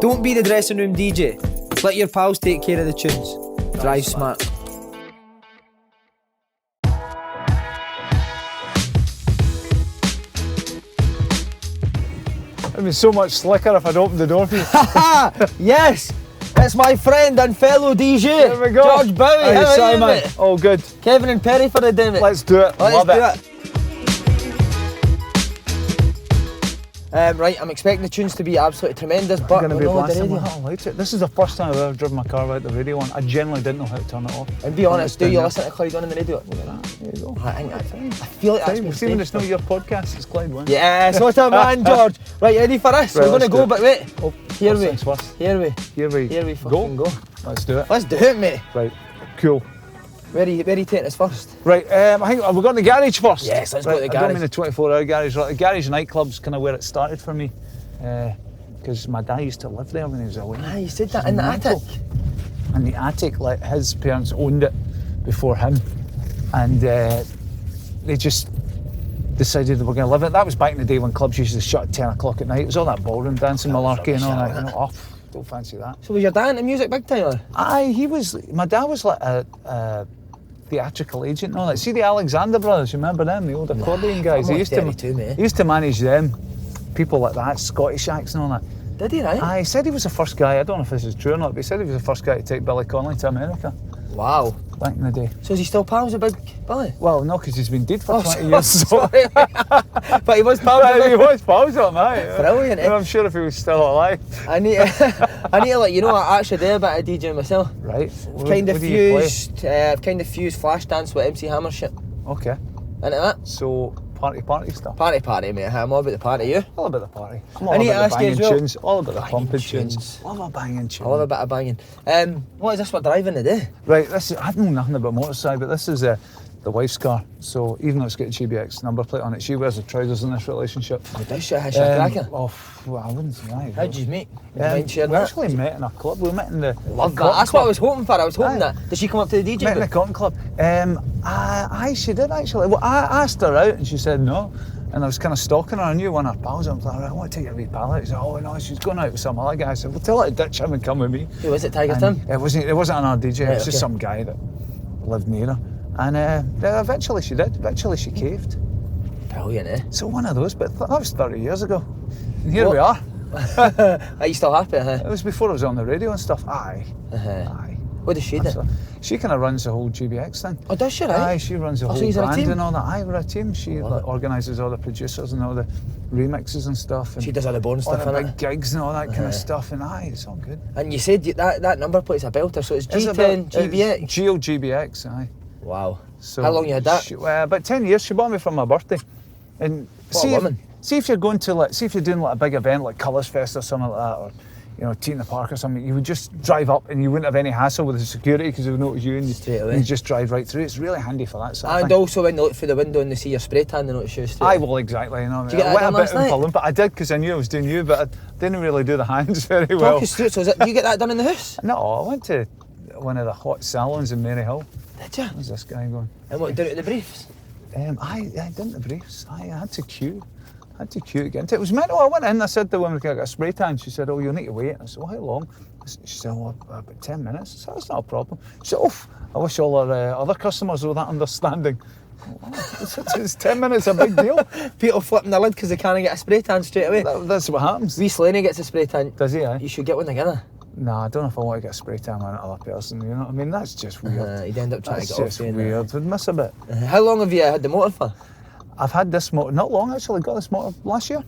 Don't be the dressing room DJ. Let your pals take care of the tunes. Drive smart. It'd be so much slicker if I'd opened the door for you. Yes! It's my friend and fellow DJ, There we go. George Bowie. Hey, How are you, Simon. mate? All good. Kevin and Perry for the day, mate. Let's do it. Let's Love do it. it. Right, I'm expecting the tunes to be absolutely tremendous, but I'm going to be we're not on the blasting radio. my little lights. This is the first time I've ever driven my car without the radio on. I generally didn't know how to turn it off. And be honest, do you Down listen to Clyde on the radio? there. Look at that. There you go. I feel like that's been See when said. it's not your podcast, it's Clyde one. Yes, what a man, George. Right, ready for this? Right, We're going to let's go, do it. but wait. Oh, Here first we. things first. Here we Here we fucking go. Let's do it. Let's do it, mate. Right, cool. Where are you taking us first? Right, I think we're going to the garage first. Yes, let's go Right, to the I don't garage. mean the 24-hour garage. Right, the garage nightclub's kind of where it started for me. Because my dad used to live there when he was away. Ah, you said that in the attic. And the attic, like his parents owned it before him, and they just decided they were going to live it. That was back in the day when clubs used to shut at 10 o'clock at night. It was all that ballroom dancing malarkey and all that. You know, oh, don't fancy that. So was your dad into music big time, or? Aye, he was. My dad was like a theatrical agent and all that. See the Alexander brothers, you remember them, the old accordion guys? I'm He like 32, mate. he used to manage them, people like that, Scottish acts and all that. Did he, right? Aye, he said he was the first guy, I don't know if this is true or not, but he said he was the first guy to take Billy Connolly to America Wow. back in the day. So is he still pals with Big Billy? Well, no, because he's been dead for 20 so- years. So. sorry. But he was pals with He Big was pals with him, aye. Brilliant, eh? And I'm sure if he was still alive. I need to let you know, I actually do a bit of DJing myself. Right. I've kind of fused flash dance with MC Hammer shit. Okay. Into that? So, party stuff. Party, mate. I'm all about the party, you? All about the party. I'm I all need about to the ask you banging as well. tunes, all about the Banging pumping tunes. tunes. Love a banging tune. I love a bit of banging. What is this we're driving today? Right, this is, I know nothing about motorcycle, but this is the wife's car. So even though it's got a GBX number plate on it, she wears the trousers in this relationship. This shit has a cracker. Well, I wouldn't say that. How'd you meet? Would you mind We sharing that? actually met in a club. We met in the Love that. Cotton That's what I Club. was hoping for. I was hoping Aye. that. Did she come up to the DJ Met in the booth? Cotton Club. Aye, she did actually. Well, I asked her out and she said no. And I was kind of stalking her. I knew one of her pals. I was like, I want to take your wee pal out. She said, oh no, she's going out with some other guy. I said, well, tell her to ditch him and come with me. Who was it, Tiger And Tim? It wasn't another DJ. Right, it was just okay. some guy that lived near her. And eventually she did. Eventually she caved. Brilliant, eh? So one of those, but that was 30 years ago. And here What? we are. Are you still happy, huh? It was before I was on the radio and stuff. Aye. Uh-huh. Aye. What does she do? So she kind of runs the whole GBX thing. Oh, does she, right? Aye, she runs the Oh, so whole you're a brand team? and all that. Aye, we're a team. She Love it. organises all the producers and all the remixes and stuff. And She does all the bone all stuff, the innit? big gigs and all that kind Uh-huh. of stuff. And aye, it's all good. And you said that number plate's a belter, so it's It's G10 GBX. GBX, aye. Wow. So How long you had that? About 10 years. She bought me for my birthday. And What a woman. see if you're going to see if you're doing like a big event like Colours Fest or something like that, or Tea in the Park or something, you would just drive up and you wouldn't have any hassle with the security because they would know it was you and Straight away. you just drive right through. It's really handy for that sort of And thing. also when they look through the window and they see your spray tan, they notice you straight. Aye, well, exactly. You know, Did you get that I done went a last bit night? but I did because I knew I was doing you, but I didn't really do the hands very well. Talk us through it. So do you get that done in the house? No, I went to one of the hot salons in Maryhill. Did you? Where's this guy going? And what, did it with the briefs? I didn't the briefs. I had to queue. To get into it. It was mental. I went in, I said to the woman, "Can I get a spray tan?" She said, "Oh, you'll need to wait." I said, "Well, how long?" She said, "Well, about 10 minutes." I said, "That's not a problem." She said, "Oh, I wish all our other customers were that understanding." It's 10 minutes a big deal. People flipping the lid because they can't get a spray tan straight away. That's what happens. Wee Slaney gets a spray tan. Does he, aye? You should get one together. No, I don't know if I want to get a spray tan on another person, you know what I mean? That's just weird. You'd end up trying That's to get just off doing weird. We'd miss a bit. that. How long have you had the motor for? I've had this motor, not long actually, got this motor last year.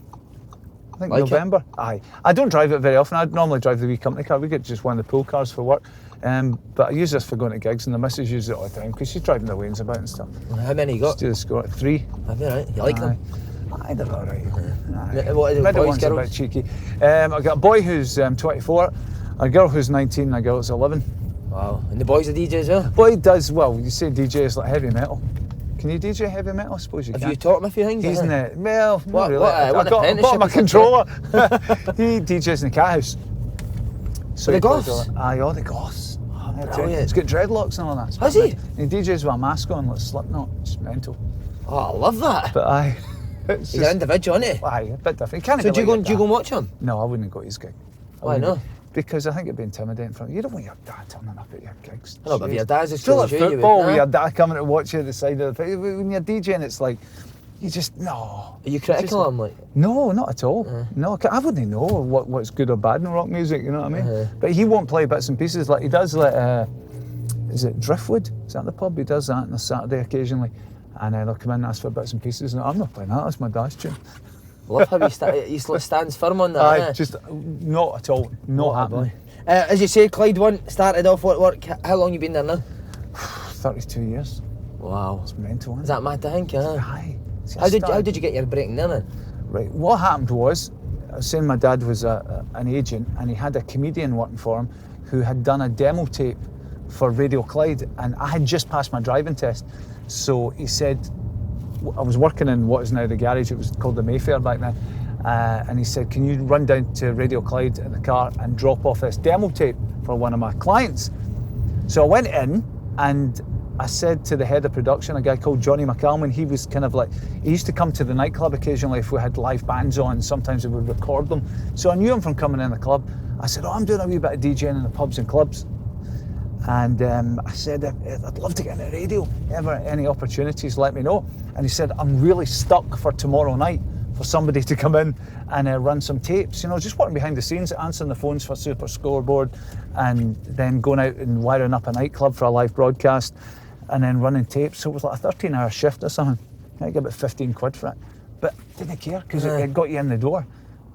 I think Like it? November. Aye. I don't drive it very often. I'd normally drive the wee company car. We get just one of the pool cars for work. But I use this for going to gigs and the missus uses it all the time because she's driving the Waynes about and stuff. How many you got? Just got 3. Have you, right? You like them? Aye, they're all right. Aye. What are the Middle boys, one's a girls? bit cheeky. I've got a boy who's 24, a girl who's 19, and a girl who's 11. Wow. And the boy's a DJ as well? Boy does, well, you say DJ is like heavy metal. Can you DJ heavy metal? I suppose you Have can. you taught him a few things? He's in haven't the, well, not What- really. what, I what got apprenticeship my is that? controller. He DJs in the cat house. So The he plays goths? all that. Aye, all the goths. Oh, I tell you, Brilliant. he's got dreadlocks and all that. It's Has bad. he? And he DJs with a mask on, like Slipknot. It's mental. you? Oh, I love that. But He's an individual, isn't he? aye, a bit different. He can't So be do you like go and that. watch him? No, I wouldn't go to his gig. Why not? Because I think it'd be intimidating for him. You don't want your dad turning up at your gigs. I know, but if your dad's as still cool at as you football would, with your dad coming to watch you at the side of the pitch. When you're DJing, it's like, you just, no. Are you critical of him, like? No, not at all. No, I wouldn't know what's good or bad in rock music, you know what I mean? But he won't play bits and pieces like he does, like, is it Driftwood? Is that the pub? He does that on a Saturday occasionally. And they'll come in and ask for bits and pieces. And I'm not playing that, that's my dad's tune. Love how he stands firm on that. Just not at all, not happening. As you say, Clyde one started off what work. How long you been there now? 32 years. Wow. It's mental, isn't it? Is that mad to think, huh? Aye. See, How did you get your break in there then? Right, what happened was, I was saying my dad was an agent and he had a comedian working for him who had done a demo tape for Radio Clyde, and I had just passed my driving test. So he said, I was working in what is now the garage, it was called the Mayfair back then, and he said, can you run down to Radio Clyde in the car and drop off this demo tape for one of my clients? So I went in and I said to the head of production, a guy called Johnny McCalman, he was kind of like, he used to come to the nightclub occasionally if we had live bands on, sometimes we would record them. So I knew him from coming in the club. I said, I'm doing a wee bit of DJing in the pubs and clubs. And I said, I'd love to get in the radio. Ever any opportunities, let me know. And he said, I'm really stuck for tomorrow night for somebody to come in and run some tapes. You know, just working behind the scenes, answering the phones for Super Scoreboard, and then going out and wiring up a nightclub for a live broadcast, and then running tapes. So it was like a 13-hour shift or something. I got about 15 quid for it. But didn't care, because it got you in the door.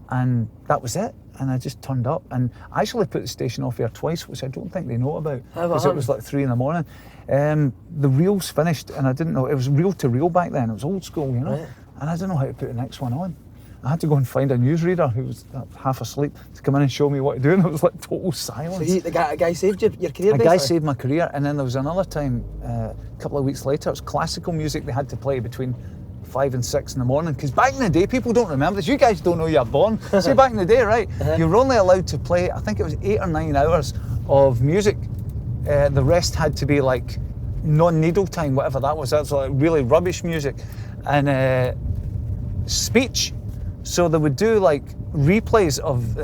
And that was it. And I just turned up, and I actually put the station off air twice, which I don't think they know about, because it was like 3 a.m. The reels finished, and I didn't know, it was reel to reel back then, it was old school, you know, and I didn't know how to put the next one on. I had to go and find a newsreader who was half asleep to come in and show me what to do, and it was like total silence. So the guy saved your career? A guy saved my career, and then there was another time, a couple of weeks later, it was classical music they had to play between 5 and 6 in the morning, because back in the day, people don't remember this, you guys don't know you're born. See, back in the day, right, you were only allowed to play, I think it was 8 or 9 hours of music. The rest had to be like non-needle time, whatever that was. That's like really rubbish music. And speech. So they would do like replays of,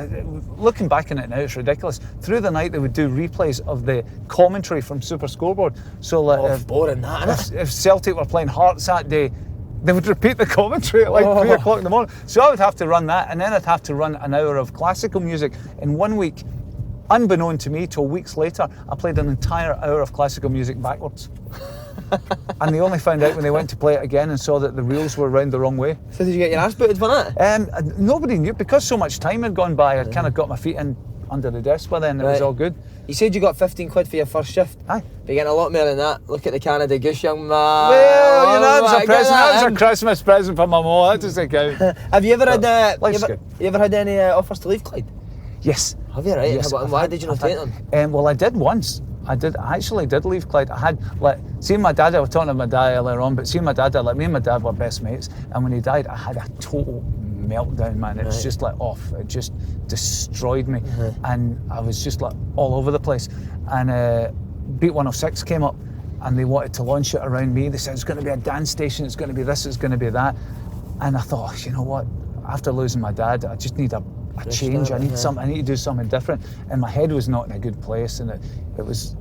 looking back on it now, it's ridiculous. Through the night, they would do replays of the commentary from Super Scoreboard. So like, boring that, isn't it? If Celtic were playing Hearts that day, they would repeat the commentary at like 3 o'clock in the morning. So I would have to run that, and then I'd have to run an hour of classical music in 1 week. Unbeknown to me, till weeks later, I played an entire hour of classical music backwards. And they only found out when they went to play it again and saw that the reels were round the wrong way. So did you get your ass booted for that? Nobody knew, because so much time had gone by. I'd kind of got my feet in under the desk by then. It was all good. You said you got 15 quid for your first shift. Aye. But you're getting a lot more than that. Look at the Canada Goose, young man. Well, you know, it was a present. That was a Christmas present for my mum. That doesn't count. Have you ever had you ever had any offers to leave Clyde? Yes. Have you, right? Yes, Why did you not take them? Well, I did once. I actually did leave Clyde. I had, like, seeing my dad, I was talking to my dad earlier on, but seeing my dad, like, me and my dad were best mates, and when he died, I had a total meltdown, man. It was just like off. It just destroyed me, and I was just like all over the place. And Beat 106 came up, and they wanted to launch it around me. They said it's going to be a dance station, it's going to be this, it's going to be that. And I thought, you know what? After losing my dad, I just need a change. I need something. I need to do something different. And my head was not in a good place, and I was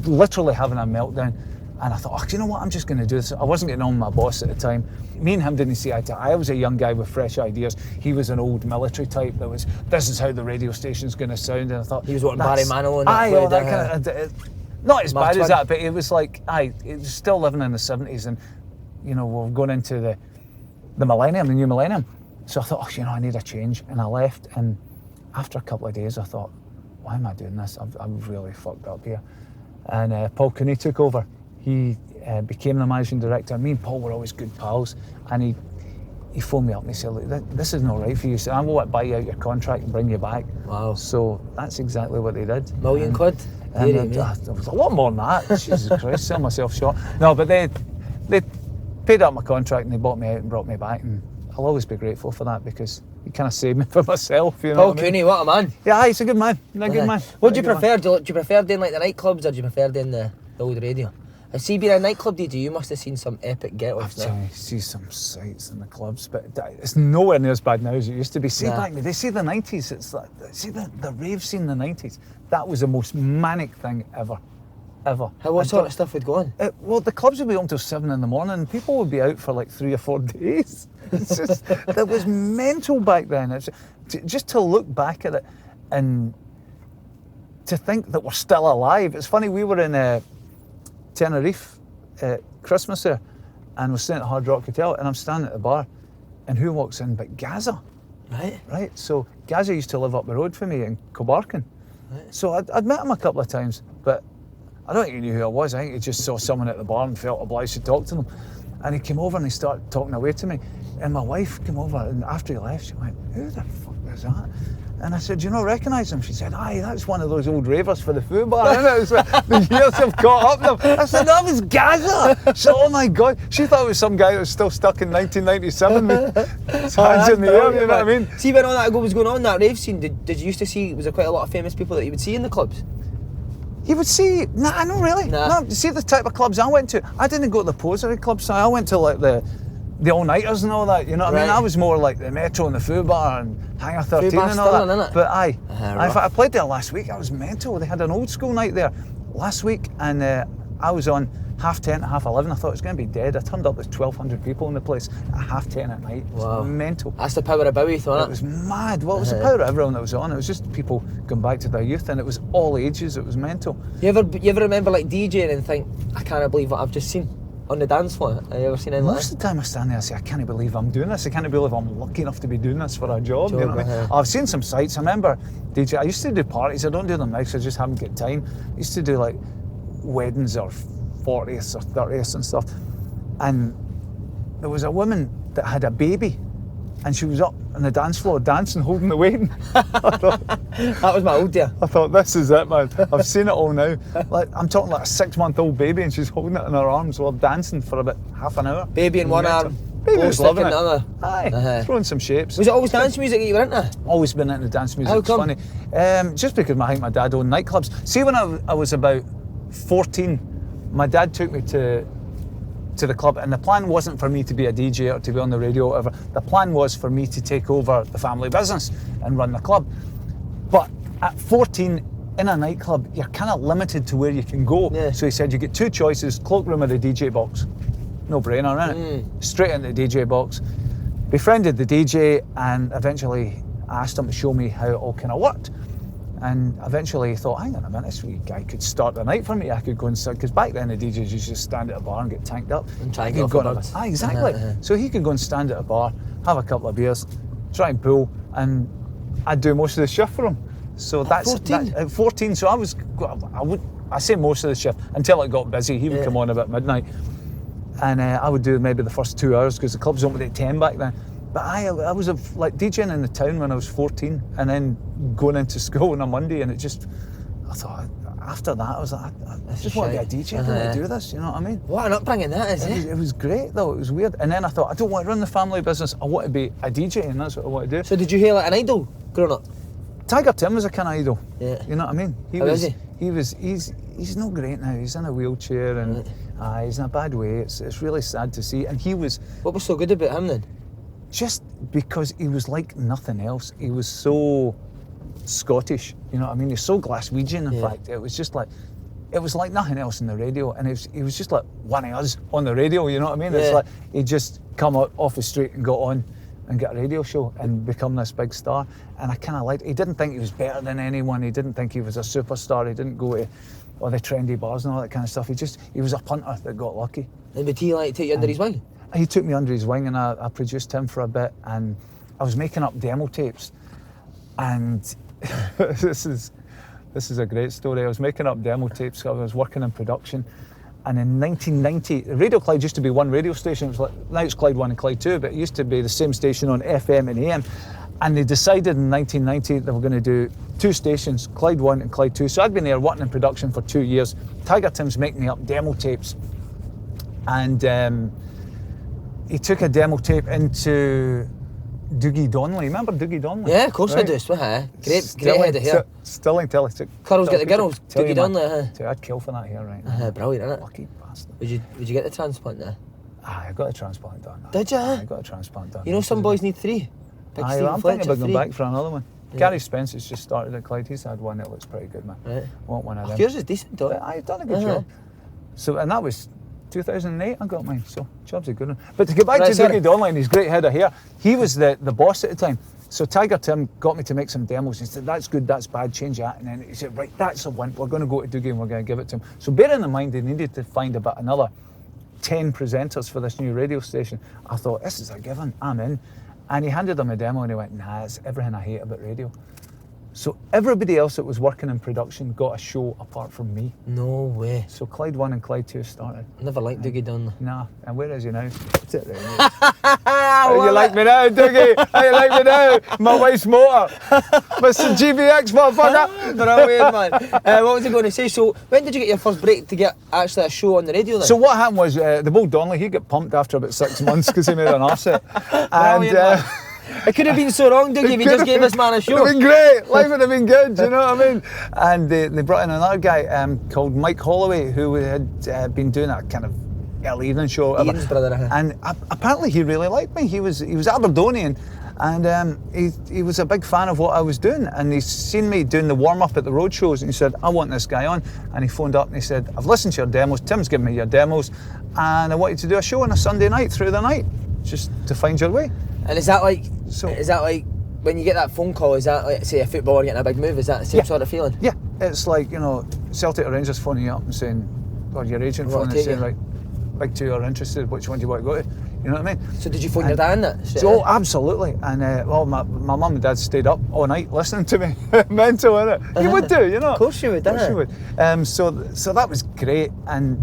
literally having a meltdown. And I thought, you know what? I'm just going to do this. I wasn't getting on with my boss at the time. Me and him didn't see eye to eye. I was a young guy with fresh ideas. He was an old military type that was, this is how the radio station's going to sound. And I thought, he was wanting Barry Manilow and that kind of. Not as bad as that, but it was like, it was still living in the 70s, and you know, we're going into the millennium, the new millennium. So I thought, I need a change, and I left. And after a couple of days, I thought, why am I doing this? I've really fucked up here. And Paul Cooney took over. He became the managing director. Me and Paul were always good pals, and he phoned me up and he said, look, this isn't all right for you. He said, I'm going to buy you out your contract and bring you back. Wow. So that's exactly what they did. £1 million quid? And there was a lot more than that. Jesus Christ, sell myself short. No, but they paid up my contract and they bought me out and brought me back, and I'll always be grateful for that, because he kind of saved me for myself, you know. Paul Cooney, what a man. Yeah, he's a good man. A good man. What do you prefer? Do you prefer doing like the nightclubs, or do you prefer doing the old radio? And see, being a nightclub DJ, you must have seen some epic get-offs now. I see some sights in the clubs, but it's nowhere near as bad now as it used to be. See, Nah. back in the day, see the 90s, it's like, see the rave scene in the 90s, that was the most manic thing ever. What sort of stuff would go on? Well, the clubs would be open till 7 in the morning, and people would be out for like 3 or 4 days. It's just, that was mental back then. It's, just to look back at it and to think that we're still alive. It's funny, we were in Tenerife Christmas there, and we're staying at Hard Rock Hotel, and I'm standing at the bar, and who walks in but Gaza? Right, so Gaza used to live up the road from me in Cobarkin. Right. So I'd met him a couple of times, but I don't think he knew who I was. I think he just saw someone at the bar and felt obliged to talk to them. And he came over and he started talking away to me. And my wife came over, and after he left, she went, "Who the fuck was that?" And I said, "Do you not recognise him?" She said, "Aye, that's one of those old ravers for the fitba." And it was like, the years have caught up to him. I said, "That was Gaza." So, oh my God, she thought it was some guy that was still stuck in 1997 with his hands in the air, you know what I mean? See, when all that was going on, that rave scene, did you used to see, was there quite a lot of famous people that you would see in the clubs? You would see, nah, not really. Nah. No, see the type of clubs I went to. I didn't go to the posery clubs, so I went to like the all-nighters and all that, you know what I mean? I was more like the Metro and the Fubar and Hangar 13 Fubar's and all still that. in, innit? But aye, Right. in fact, I played there last week. I was mental. They had an old school night there last week, and I was on 10:30 to 11:30. I thought it was going to be dead. I turned up with 1,200 people in the place at 10:30 at night. It was Wow. mental. That's the power of Bowie, though, It was mad. Well, it was the power of everyone that was on. It was just people going back to their youth, and it was all ages. It was mental. You ever remember like DJing and think, I can't believe what I've just seen on the dance floor? Have you ever seen anything like Most of the time I stand there and say, I can't believe I'm doing this. I can't believe I'm lucky enough to be doing this for a job. You know what I mean? I've seen some sights. I remember DJ, I used to do parties. I don't do them now because I just haven't got time. I used to do like weddings or 40th or 30th and stuff. And there was a woman that had a baby, and she was up on the dance floor dancing, holding the wedding. That was my old dear. I thought, this is it, man. I've seen it all now. Like, I'm talking like a 6-month-old baby, and she's holding it in her arms while dancing for about half an hour. Baby in one arm, Baby was glow loving stick it. in the other. Aye, throwing some shapes. Was it always dance music that you were into? Always been into dance music. How It's come? funny. Just because I think my dad owned nightclubs. See, when I was about 14, my dad took me to the club, and the plan wasn't for me to be a DJ or to be on the radio or whatever. The plan was for me to take over the family business and run the club. But at 14, in a nightclub, you're kind of limited to where you can go. Yeah. So he said, you get 2 choices, cloakroom or the DJ box. No brainer, innit? Straight into the DJ box. Befriended the DJ, and eventually asked him to show me how it all kind of worked. And eventually thought, hang on a minute, this wee guy could start the night for me. I could go and sit, because back then the DJs used to just stand at a bar and get tanked up. And try and I get could off go the and birds. have exactly. So he could go and stand at a bar, have a couple of beers, try and pull, and I'd do most of the shift for him. So that's 14? At 14. So I say most of the shift until it got busy. He would come on about midnight, and I would do maybe the first 2 hours because the clubs opened at 10 back then. But I was like DJing in the town when I was 14, and then going into school on a Monday, and I thought after that I was like, I just want to be a DJ. I don't want to do this. You know what I mean? What an upbringing that is, eh? It was great though. It was weird. And then I thought, I don't want to run the family business. I want to be a DJ, and that's what I want to do. So did you hear like an idol growing up? Tiger Tim was a kind of idol. Yeah. You know what I mean? He's not great now. He's in a wheelchair, and he's in a bad way. It's really sad to see. And he was What was so good about him then? just because he was like nothing else. He was so Scottish, you know what I mean? He's so Glaswegian, in fact. It was just like, it was like nothing else in the radio, and he was just like one of us on the radio, you know what I mean? It's like he'd just come out off the street and got on and get a radio show and become this big star. And I kind of liked it. He didn't think he was better than anyone. He didn't think he was a superstar. He didn't go to all the trendy bars and all that kind of stuff. He was a punter that got lucky. And would he like take you under his wing? He took me under his wing, and I produced him for a bit, and I was making up demo tapes. And this is a great story. I was making up demo tapes. I was working in production, and in 1990, Radio Clyde used to be one radio station. It was like, now it's Clyde 1 and Clyde 2, but it used to be the same station on FM and AM. And they decided in 1990 they were going to do 2 stations, Clyde 1 and Clyde 2. So I'd been there working in production for 2 years. Tiger Tim's making me up demo tapes, and he took a demo tape into Doogie Donnelly. Remember Doogie Donnelly? Yeah, of course I do. Great head of hair. Stilling till he took. Curls get the girls. Tell you, Doogie Donnelly. I'd kill for that hair right now. Brilliant, isn't it? Lucky bastard. Would you get the transplant there? I got a transplant done. Did you? I got a transplant done. You know some boys need 3. Big I'm Stephen thinking Fletcher, about going 3. back for another one. Yeah. Gary Spencer's just started at Clyde. He's had one that looks pretty good, man. Right. Want one of them. Yours is decent, though. I've done a good job. So, and that was 2008 I got mine, so job's a good one. But to get back to Doogie Donnelly and his great head of hair, he was the boss at the time. So Tiger Tim got me to make some demos. He said, that's good, that's bad, change that. And then he said, right, that's a win. We're going to go to Doogie and we're going to give it to him. So bearing in mind, they needed to find about another 10 presenters for this new radio station. I thought, this is a given, I'm in. And he handed them a demo and he went, nah, it's everything I hate about radio. So everybody else that was working in production got a show apart from me. No way. So Clyde 1 and Clyde 2 started. Never liked Doogie Donnelly. Nah, and where is he now? How you like me now, Doogie? How you like me now? My wife's motor. Mr. GBX, motherfucker. Brilliant, man. What was I going to say? So when did you get your first break to get actually a show on the radio then? So what happened was, the Bull Donnelly, he got pumped after about 6 months because he made an offset. And it could have been so wrong, Doogie, if you just gave this man a show. It would have been great. Life would have been good, you know what I mean? And they brought in another guy called Mike Holloway, who had been doing a kind of early evening show. Ian's brother. And apparently he really liked me. He was Aberdonian, and he was a big fan of what I was doing. And he's seen me doing the warm-up at the road shows, and he said, I want this guy on. And he phoned up and he said, I've listened to your demos, Tim's given me your demos, and I want you to do a show on a Sunday night through the night, just to find your way. And is that like when you get that phone call, is that like, say, a footballer getting a big move, is that the same sort of feeling? Yeah, it's like, you know, Celtic or Rangers phoning you up and saying, or your agent phoning and saying, right, big two are interested, which one do you want to go to? You know what I mean? So did you phone your dad in that? Oh, absolutely. And my mum and dad stayed up all night listening to me. Mental, innit? You would do, you know? Of course you would, Of course you would. So that was great. And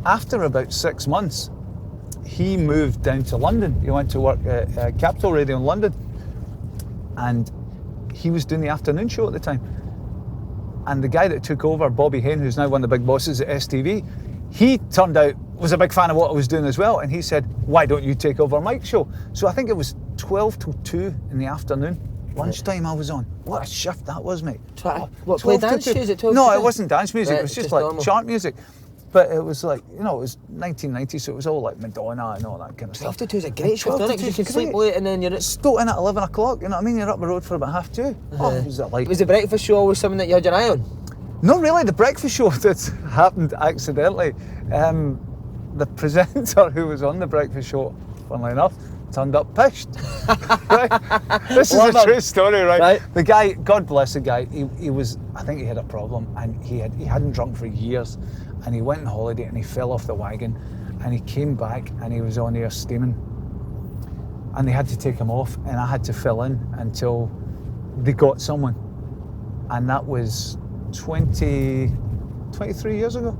after about 6 months, he moved down to London. He went to work at Capital Radio in London, and he was doing the afternoon show at the time. And the guy that took over, Bobby Hayne, who's now one of the big bosses at STV, he turned out was a big fan of what I was doing as well, and he said, why don't you take over Mike's show? So I think it was 12 till 2 in the afternoon. Lunchtime I was on. What a shift that was, mate. What, play dance music? No, it wasn't dance music, Right, it was just just like normal. chart music. But it was like, you know, it was 1990, so it was all like Madonna and all that kind of 12 stuff. to 2 is a great shift, isn't it? 'Cause you can sleep great. late and then you're... Stoke in at 11 o'clock, you know what I mean? You're up the road for about 2:30. Oh, was it like... Was the breakfast show always something that you had your eye on? Not really, the breakfast show that happened accidentally. The presenter who was on the breakfast show, funnily enough, turned up pissed. Right? This is a true story, right? The guy, God bless the guy, he was, I think he had a problem, and he hadn't drunk for years, and he went on holiday and he fell off the wagon, and he came back and he was on air steaming, and they had to take him off, and I had to fill in until they got someone, and that was 23 years ago.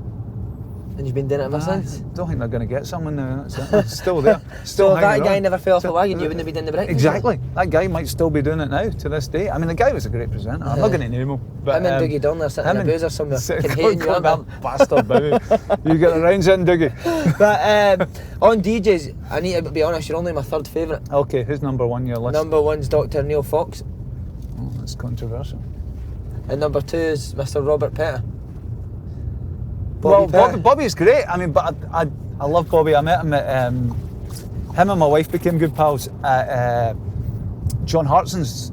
And you've been doing it ever since? I don't think they're going to get someone now. That's it. It's still there. Still So if that hanging guy on. never fell off the wagon, you wouldn't have been doing the breakfast show? Exactly. That guy might still be doing it now to this day. I mean, the guy was a great presenter. I'm not going to name him. But Him and Doogie Donnelly are sitting in a boozer somewhere, fucking hating you, aren't they? Bastard, baby. You get the rounds in, Doogie. But on DJs, I need to be honest, you're only my third favourite. Okay, who's number one on your list? Number one's Dr. Neil Fox, Oh, that's controversial. and number 2 is Mr. Robert Petter. Bobby's great. I mean, but I love Bobby. I met him at him and my wife became good pals at John Hartson's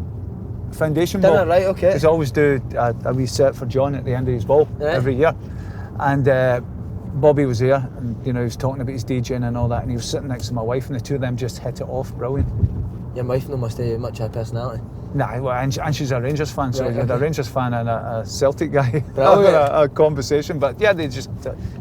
foundation ball. Right, okay. Because I always do a wee set for John at the end of his ball every year, and Bobby was there, and you know he was talking about his DJing and all that, and he was sitting next to my wife, and the two of them just hit it off, brilliant. Your wife no must have much of a personality. Nah, well, and she's a Rangers fan, so Right, you had a okay. Rangers fan and a Celtic guy having a conversation. But yeah, they just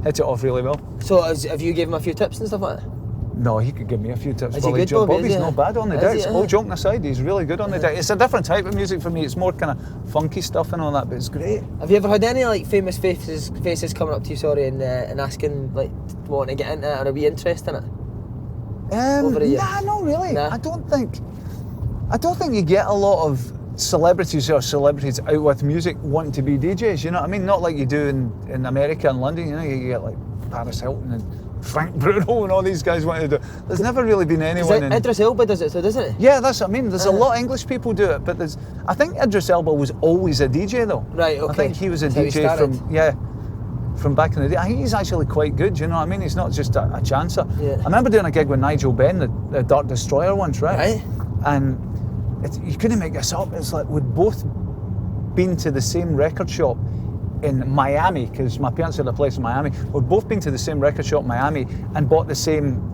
hit it off really well. So have you given him a few tips and stuff like that? No, he could give me a few tips. Is he good, Bobby? Bobby's Is he? not bad on the Is decks. he? All joking aside, he's really good on the deck. It's a different type of music for me. It's more kind of funky stuff and all that, but it's great. Have you ever had any like famous faces coming up to you, and asking like wanting to get into it or a wee interest in it? Over the years? Nah, not really. Nah. I don't think you get a lot of celebrities out with music wanting to be DJs. You know what I mean? Not like you do in America and London. You know, you get like Paris Hilton and Frank Bruno and all these guys wanted to do it. There's never really been anyone in... Idris Elba does it, so doesn't it? Yeah, that's what I mean. There's a lot of English people do it, but I think Idris Elba was always a DJ though. Right, okay. I think he was a That's how he DJ started. from back in the day. I think he's actually quite good, you know what I mean? He's not just a chancer. Yeah. I remember doing a gig with Nigel Benn, the Dark Destroyer once, right? Right. And you couldn't make this up. It's like we'd both been to the same record shop in Miami, because my parents had a place in Miami. We'd both been to the same record shop in Miami and bought the same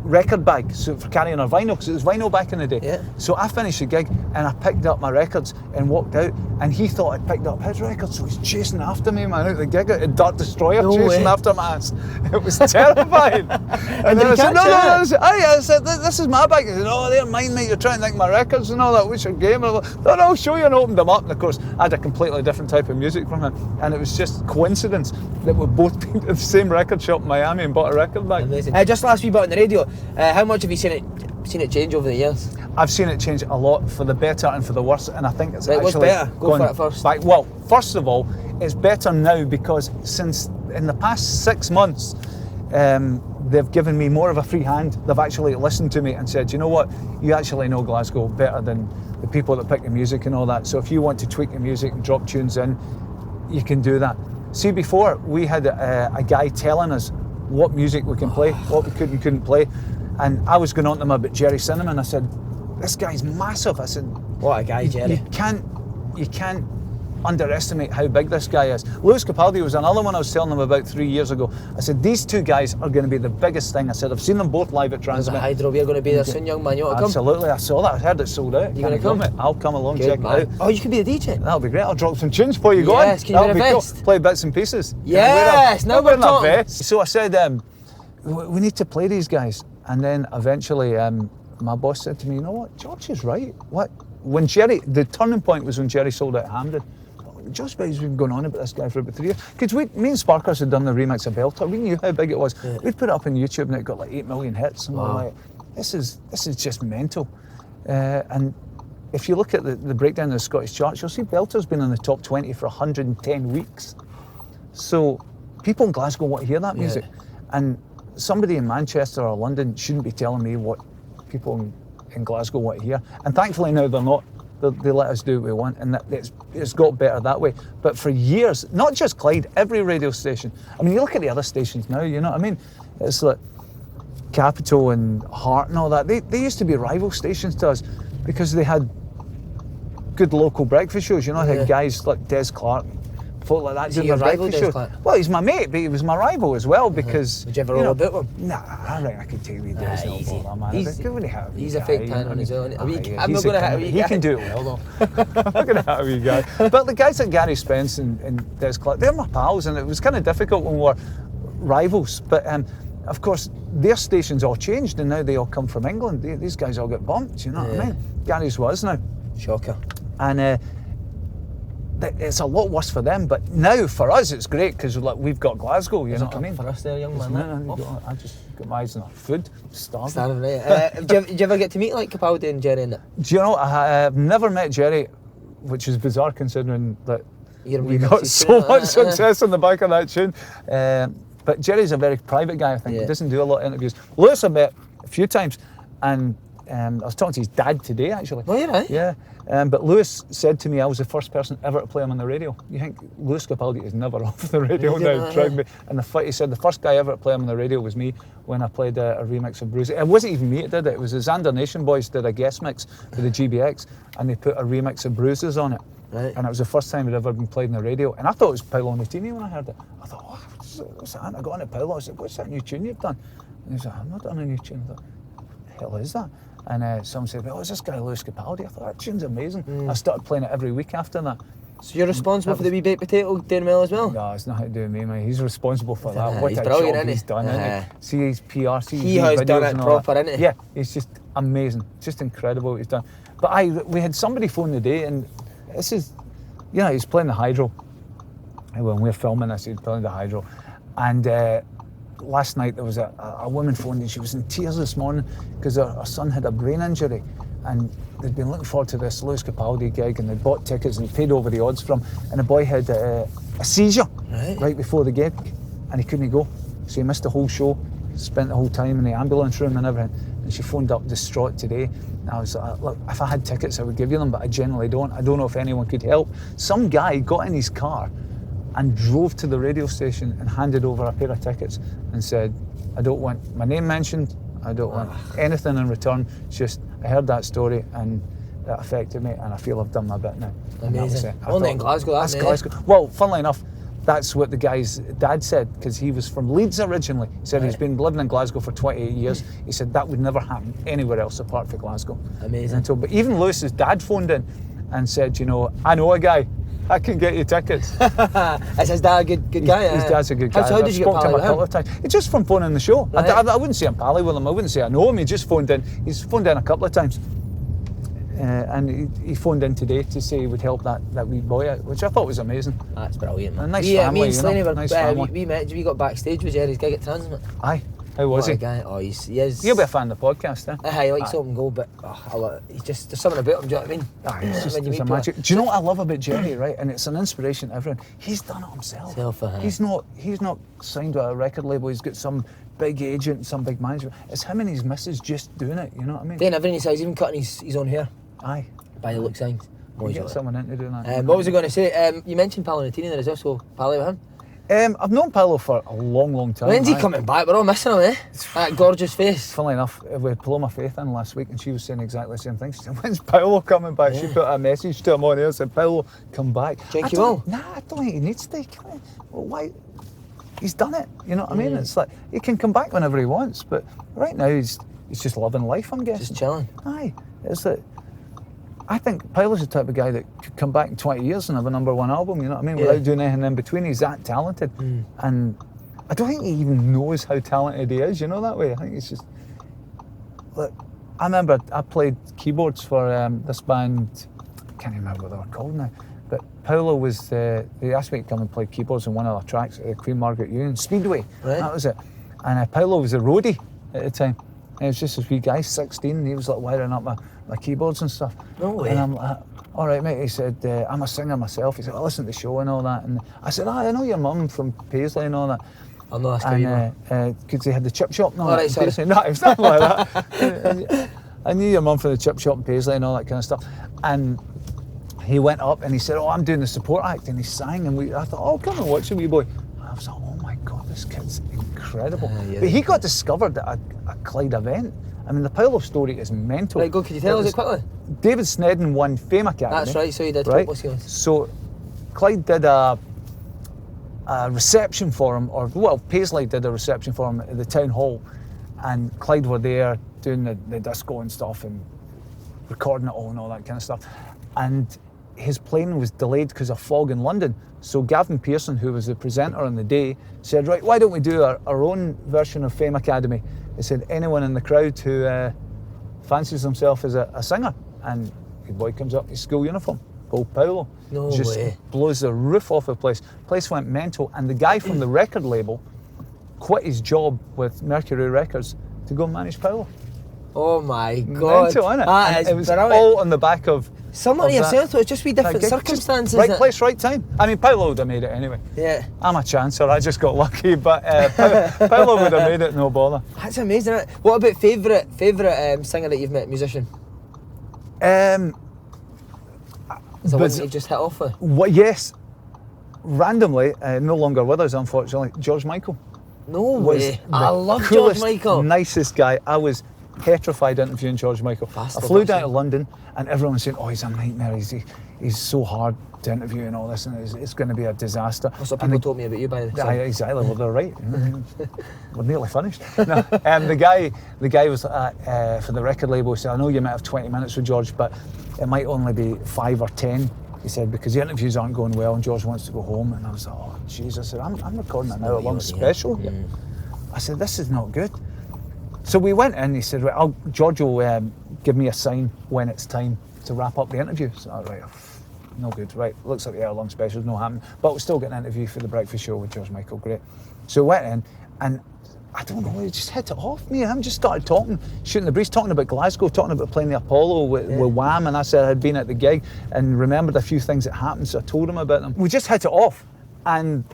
record bag for carrying our vinyl, because it was vinyl back in the day. Yeah. So I finished the gig and I picked up my records and walked out, and he thought I'd picked up his records, so he was chasing after me, man, out the gig, a Dark Destroyer chasing after my ass. It was terrifying. And then I said, no, I said, this is my bag. He said, oh, they're mine, mate, you're trying to take my records and all that, what's your game? And I was like, no, I'll show you, and opened them up, and of course I had a completely different type of music from him, and it was just coincidence that we've both been to the same record shop in Miami and bought a record bag. Amazing. Just last week, on the radio, how much have you seen it change over the years? I've seen it change a lot, for the better and for the worse, and I think it's Right, actually what's better? Go for it first. back. Well, first of all, it's better now because since in the past 6 months, they've given me more of a free hand. They've actually listened to me and said, you know what, you actually know Glasgow better than the people that pick the music and all that. So if you want to tweak the music and drop tunes in, you can do that. See, before we had a guy telling us what music we can play, what we could and couldn't play. And I was going on to him about Jerry Cinnamon. I said, this guy's massive. I said, what a guy, Jerry. You can't underestimate how big this guy is. Lewis Capaldi was another one I was telling them about 3 years ago. I said, these two guys are going to be the biggest thing. I said, I've seen them both live at Transmit. Hydro, we're going to be there soon, young man. You want to come? Absolutely, I saw that. I heard it sold out. You going to come? I'll come along, Good, check man. it out. Oh, you can be the DJ? That'll be great. I'll drop some tunes before you go Yes, on. can you wear a That'll be vest? Cool. Play bits and pieces. Yes, now we're talking. Vest. So I said, we need to play these guys. And then eventually my boss said to me, you know what, George is right. What? When Jerry, the turning point was when Jerry sold out Hampden. George Bates has been going on about this guy for about 3 years. Because me and Sparkers had done the remix of Belter. We knew how big it was. Yeah. We'd put it up on YouTube and it got like 8 million hits. And we're like, this is just mental. And if you look at the breakdown of the Scottish charts, you'll see Belter's been in the top 20 for 110 weeks. So people in Glasgow want to hear that music. And somebody in Manchester or London shouldn't be telling me what people in Glasgow want to hear. And thankfully now they're not. They let us do what we want, and it's got better that way. But for years, not just Clyde, every radio station. I mean, you look at the other stations now, you know what I mean? It's like Capital and Heart and all that. They used to be rival stations to us because they had good local breakfast shows. You know, they had guys like Des Clark, folk like that doing the breakfast shows. Well, he's my mate, but he was my rival as well because... Did you ever roll a bit with him? Nah, I reckon I could take me Des. Easy. He's a fake tan on his own. I'm not going to hit a wee guy. He can do it well though. I'm not going to hit a wee guy. But the guys like Gary Spence and Des Clark, they're my pals, and it was kind of difficult when we were rivals. But of course, their stations all changed, and now they all come from England. These guys all get bumped, you know what I mean? Gary's was now. Shocker. And it's a lot worse for them, but now for us it's great because we've got Glasgow, you know what I mean? For us there, young man. I just got my eyes on food, starving. Starving, right. Did you ever get to meet like Capaldi and Jerry and that? Do you know, I've never met Jerry, which is bizarre considering that we got so much success on the back of that tune. But Jerry's a very private guy, I think. He doesn't do a lot of interviews. Lewis I met a few times, and I was talking to his dad today, actually. Oh, yeah, right? Yeah. But Lewis said to me I was the first person ever to play him on the radio. You think Lewis Capaldi is never off the radio now? Me. And he said the first guy ever to play him on the radio was me when I played a remix of Bruises. It wasn't even me that did it. It was the Xander Nation boys did a guest mix for the GBX, and they put a remix of Bruises on it. Right. And it was the first time it had ever been played on the radio. And I thought it was Paolo Nutini when I heard it. I thought, what's that? And I got on to Paolo. I said, what's that new tune you've done? And he said, I've not done a new tune. I thought, what the hell is that? And someone said, well, is this guy Lewis Capaldi? I thought, that tune's amazing. I started playing it every week after that. So you're responsible for the wee baked potato doing well as well? No, it's nothing to do with me, mate. He's responsible for that. What he's a brilliant, job isn't he's done, isn't he? See his PR, see he his has videos done it and all proper, that. isn't he? Yeah, it's just amazing. Just incredible what he's done. But we had somebody phone today, and this is, you know, he's playing the hydro. When we're filming this, he's playing the hydro. And last night there was a woman phoned and she was in tears this morning because her son had a brain injury, and they'd been looking forward to this Lewis Capaldi gig, and they'd bought tickets and paid over the odds from him, and the boy had a seizure right before the gig and he couldn't go, so he missed the whole show. spent the whole time in the ambulance room and everything. And she phoned up distraught today. And I was like, look, if I had tickets, I would give you them, but I generally don't. I don't know if anyone could help. Some guy got in his car and drove to the radio station and handed over a pair of tickets and said, I don't want my name mentioned, I don't want anything in return. It's just, I heard that story and that affected me, and I feel I've done my bit now. Amazing. Only in Glasgow, that's Glasgow. Well, funnily enough, that's what the guy's dad said, because he was from Leeds originally. He said he's been living in Glasgow for 28 years. He said that would never happen anywhere else apart from Glasgow. Amazing. But even Lewis's dad phoned in and said, you know, I know a guy, I can get you tickets. Is his dad a good guy? His dad's a good guy. How did you get pally with him? A couple him? of times. It's just from phoning the show. Right. I wouldn't say I'm pally with him. I wouldn't say I know him. He just phoned in. He's phoned in a couple of times. And he phoned in today to say he would help that wee boy out, which I thought was amazing. That's brilliant, man. A nice family, me and Slaney were, nice family. we got backstage with Jerry's gig at Transmit. Aye. How was What a he? guy. Oh, he is. You'll be a fan of the podcast, eh? He likes open goal, but he's just, there's something about him, do you know what I mean? Aye, it's just When you it's a meet magic. Do you know what I love about Jerry, right? And it's an inspiration to everyone. He's done it himself. He's not signed to a record label. He's got some big agent, some big manager. It's him and his missus just doing it. You know what I mean? Doing everything he says, even cutting his own hair. Aye. By the looks of things. You get someone in to do that. What was I going to say? You mentioned Paolo Nutini there as well, so Pally with him. I've known Paolo for a long, long time. When's he coming back? We're all missing him, eh? That gorgeous face. Funnily enough, we had Paloma Faith in last week and she was saying exactly the same thing. She said, when's Paolo coming back? Yeah. She put a message to him on here and said, Paolo, come back. Think he will? Nah, I don't think he needs to. Well, why? He's done it, you know what I mean? It's like, he can come back whenever he wants, but right now he's just loving life, I'm guessing. Just chilling. Aye. It's like, I think Paolo's the type of guy that could come back in 20 years and have a #1 album, you know what I mean, without doing anything in between. He's that talented. And I don't think he even knows how talented he is, you know, that way. I think it's just... Look, I remember I played keyboards for this band, I can't remember what they were called now, but Paolo was, they asked me to come and play keyboards on one of their tracks at the Queen Margaret Union, Speedway, that was it. And Paolo was a roadie at the time. And it was just this wee guy, 16, and he was like wiring up my keyboards and stuff. No way. And I'm like, all right, mate. He said, I'm a singer myself. He said, I listen to the show and all that. And I said, I know your mum from Paisley and all that. I'm not asking because they had the chip shop and all that. Right, sorry. Paisley. No, it was nothing like that. I knew your mum from the chip shop in Paisley and all that kind of stuff. And he went up and he said, I'm doing the support act. And he sang and I thought, oh, come and watch the wee boy. And I was like, oh my God, this kid's incredible. But he got discovered at a Clyde event. I mean, the Paolo story is mental. Right, could you tell us it quickly? David Snedden won Fame Academy. That's right, so he did. Right? What's So Clyde did a reception for him, Paisley did a reception for him at the town hall, and Clyde were there doing the disco and stuff and recording it all and all that kind of stuff. And his plane was delayed because of fog in London. So Gavin Pearson, who was the presenter on the day, said, right, why don't we do our own version of Fame Academy? He said, anyone in the crowd who fancies himself as a singer. And the boy comes up in his school uniform, old Paolo. No just way. Blows the roof off the place. Place went mental. And the guy from the record label quit his job with Mercury Records to go and manage Paolo. Oh my God. Mental, innit? That is it was brilliant. all on the back of... Someone yourself, though, it's just be different gig. circumstances. Just right place, right time. I mean, Paolo would have made it anyway. Yeah. I'm a chancer, I just got lucky, but Paolo would have made it, no bother. That's amazing, isn't it? What about favourite singer that you've met, musician? Is there one that you've just hit off with? Yes. Randomly, no longer with us, unfortunately, George Michael. No way. I love George Michael. Nicest guy. I was petrified interviewing George Michael. I flew down to London and everyone was saying, oh, he's a nightmare, he's so hard to interview and all this, and it's going to be a disaster. That's what people told me about you, by the way. Yeah, exactly, well, they're right. We're nearly finished. No, the guy was for the record label, he said, I know you might have 20 minutes with George, but it might only be 5 or 10. He said, because the interviews aren't going well and George wants to go home. And I was like, oh, jeez. I said, I'm recording an hour-long special. I said, this is not good. So we went in, he said, right, George will give me a sign when it's time to wrap up the interview. So I was right, no good, right, looks like the hour-long special's not happening, but we'll still get an interview for the breakfast show with George Michael, great. So we went in, and I don't know, he just hit it off. Me and him just started talking, shooting the breeze, talking about Glasgow, talking about playing the Apollo with Wham, and I said I had been at the gig and remembered a few things that happened, so I told him about them. We just hit it off, and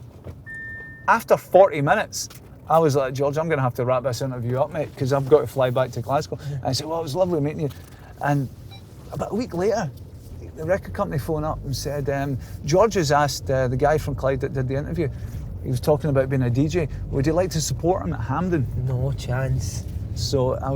after 40 minutes, I was like, George, I'm going to have to wrap this interview up, mate, because I've got to fly back to Glasgow. And I said, well, it was lovely meeting you. And about a week later, the record company phoned up and said, George has asked the guy from Clyde that did the interview, he was talking about being a DJ, would you like to support him at Hampden? No chance. So I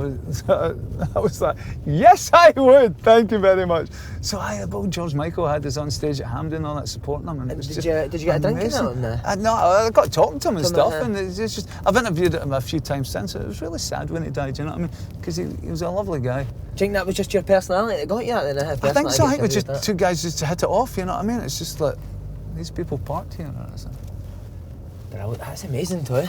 was like, yes, I would. Thank you very much. So George Michael had us on stage at Hampden, all that supporting him, and it was Did you get a drink in that on there? No, I got talking to him and stuff, and it's just I've interviewed him a few times since. It was really sad when he died. You know what I mean? Because he was a lovely guy. Do you think that was just your personality that got you that then? I think so. I think it was just two guys just to hit it off. You know what I mean? It's just like these people parked here. Brilliant. That's amazing, too.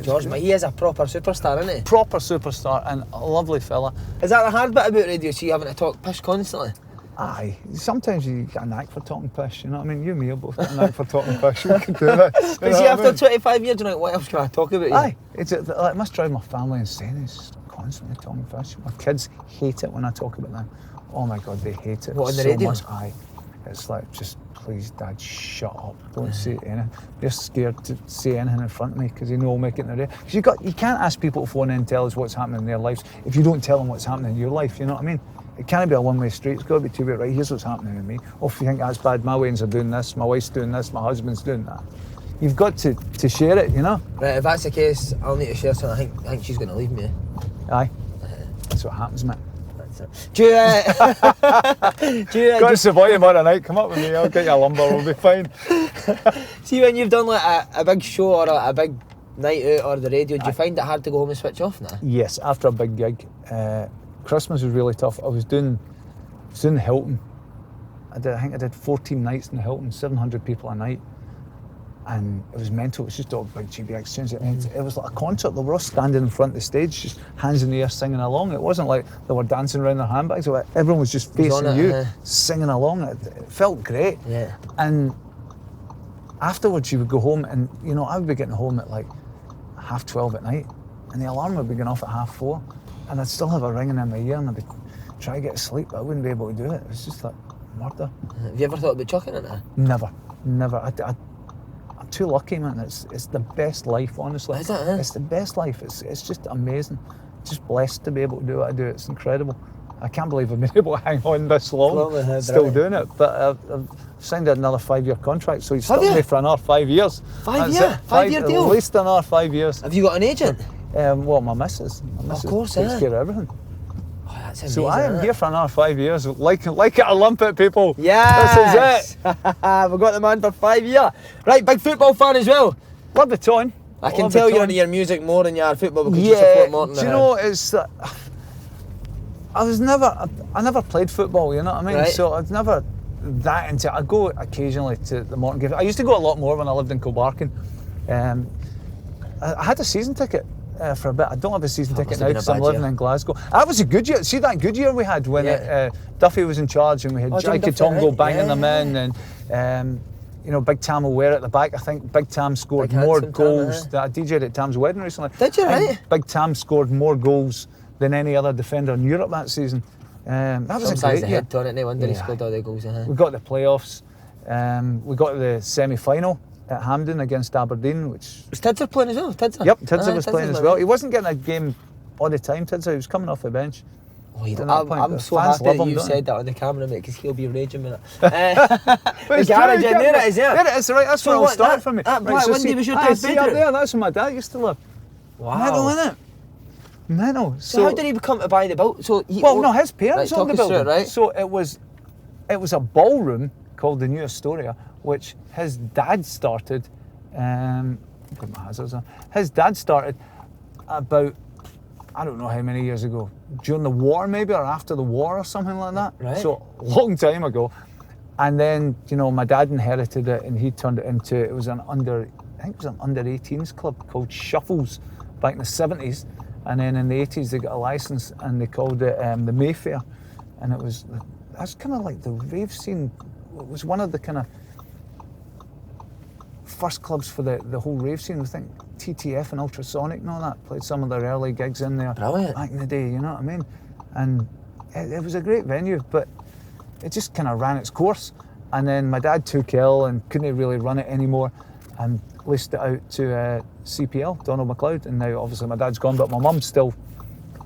George, he is a proper superstar, isn't he? Proper superstar and a lovely fella. Is that the hard bit about radio? So you having to talk pish constantly? Aye. Sometimes you get a knack for talking pish, you know what I mean? You and me are both got a knack for talking pish. We can do this. But see, after 25 years, you're like, what else can I talk about? You? Aye. It must drive my family insane. It's constantly talking pish. My kids hate it when I talk about them. Oh my God, they hate it. What, on the so radio? Much. Aye. It's like, just please, Dad, shut up. Don't say anything. They're scared to say anything in front of me because they know I'll make it in the radio. Because you can't ask people to phone in and tell us what's happening in their lives if you don't tell them what's happening in your life, you know what I mean? It can't be a one-way street. It's got to be two-way. Right, here's what's happening with me. Oh, if you think that's bad, my wains are doing this, my wife's doing this, my husband's doing that. You've got to share it, you know? Right, if that's the case, I'll need to share something. I think she's going to leave me. Aye. That's what happens, mate. Do you, Got to Savoy tomorrow night, come up with me, I'll get you a lumber, we'll be fine. See, when you've done like a big show or a big night out or the radio, do you find it hard to go home and switch off now? Yes, after a big gig. Christmas was really tough. I was doing Hilton. I think I did 14 nights in the Hilton, 700 people a night. And it was mental. It was just all big GBX tunes. It was like a concert. They were all standing in front of the stage, just hands in the air, singing along. It wasn't like they were dancing around their handbags. Everyone was just facing you, singing along. It felt great. Yeah. And afterwards, you would go home, and you know, I would be getting home at like 12:30 at night, and the alarm would be going off at 4:30, and I'd still have a ringing in my ear, and I'd be trying to get to sleep, but I wouldn't be able to do it. It was just like murder. Have you ever thought about chucking it now? Never. I'm too lucky, man. It's the best life, honestly. Is it? It's the best life. It's just amazing. Just blessed to be able to do what I do. It's incredible. I can't believe I've been able to hang on this long, still doing it. But I've signed another 5-year contract, so he's stuck with me for another 5 years. 5 year? 5 year deal? At least another 5 years. Have you got an agent? Well, my missus. Of course, takes care of everything. Oh, that's amazing. So I am here for another 5 years. Like it or lump it, people. Yes! This is it. We've got the man for 5 years. Right, big football fan as well. Love the tone. I can tell you're into your music more than you are football because you support Morton. Do you know, it's... I never played football, you know what I mean? Right. So I was never that into it. I go occasionally to the Morton games. I used to go a lot more when I lived in Kilbarcon. I had a season ticket for a bit. I don't have a season ticket now because I'm living in Glasgow. That was a good year. See that good year we had when Duffy was in charge and we had Jackie Tongo banging them in and you know, Big Tam will wear at the back. I think Big Tam scored more goals. I DJ'd at Tam's wedding recently. Did you, right? Big Tam scored more goals than any other defender in Europe that season. That was a great year. Head on it, no wonder he scored all the goals. We got the playoffs. We got the semi-final at Hampden against Aberdeen, which... Was Tidser playing as well? Tidser? Yep, Tidser was playing as well. He wasn't getting a game all the time, Tidser. He was coming off the bench. Oh, I'm so happy that you said that on the camera, mate, because he'll be raging with it. The garage in there, it is, yeah. There it is, right, that's where it'll start for me. That black window was your dad's bedroom? Up there, that's where my dad used to live. Wow. Mental, innit? Mental. So how did he come to buy the building? So his parents owned the building. Right? So it was a ballroom called the New Astoria, which his dad started. Put my hazards on. His dad started about, I don't know how many years ago, during the war maybe, or after the war or something like that. Right. So a long time ago. And then, you know, my dad inherited it and he turned it into, it was an under 18s club called Shuffles back in the 70s. And then in the 80s they got a licence and they called it the Mayfair. And that's kind of like the rave scene. It was one of the kind of first clubs for the whole rave scene. I think TTF and Ultrasonic and all that played some of their early gigs in there. Brilliant. Back in the day, you know what I mean? And it was a great venue, but it just kind of ran its course. And then my dad took ill and couldn't really run it anymore. and leased it out to CPL, Donald McLeod, and now obviously my dad's gone, but my mum still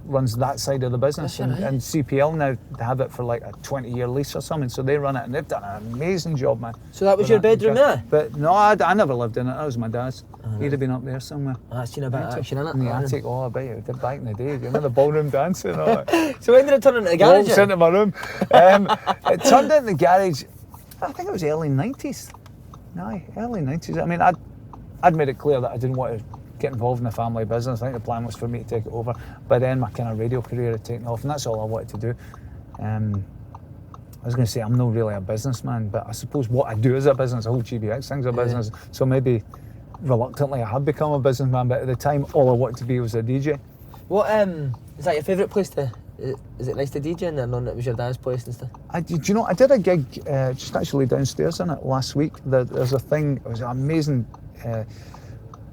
runs that side of the business, and CPL now they have it for like a 20-year lease or something, so they run it and they've done an amazing job, man. So that was your bedroom there? But no, I never lived in it. That was my dad's. He'd have been up there somewhere. I've seen a bit of action in it. In the attic, I bet you did back in the day. You remember the ballroom dancing? So when did it turn into the garage? Walks into my room. It turned into the garage, I think it was early 90s. No, early 90s. I mean, I'd made it clear that I didn't want to get involved in the family business. I think the plan was for me to take it over. But then my kind of radio career had taken off, and that's all I wanted to do. I was going to say I'm not really a businessman, but I suppose what I do is a business. The whole GBX thing's a business. So maybe reluctantly I have become a businessman, but at the time all I wanted to be was a DJ. What is that your favourite place to? Is it nice to DJ in there, knowing it was your dad's place and stuff? Do you know, I did a gig just actually downstairs in it last week. There's a thing, it was an amazing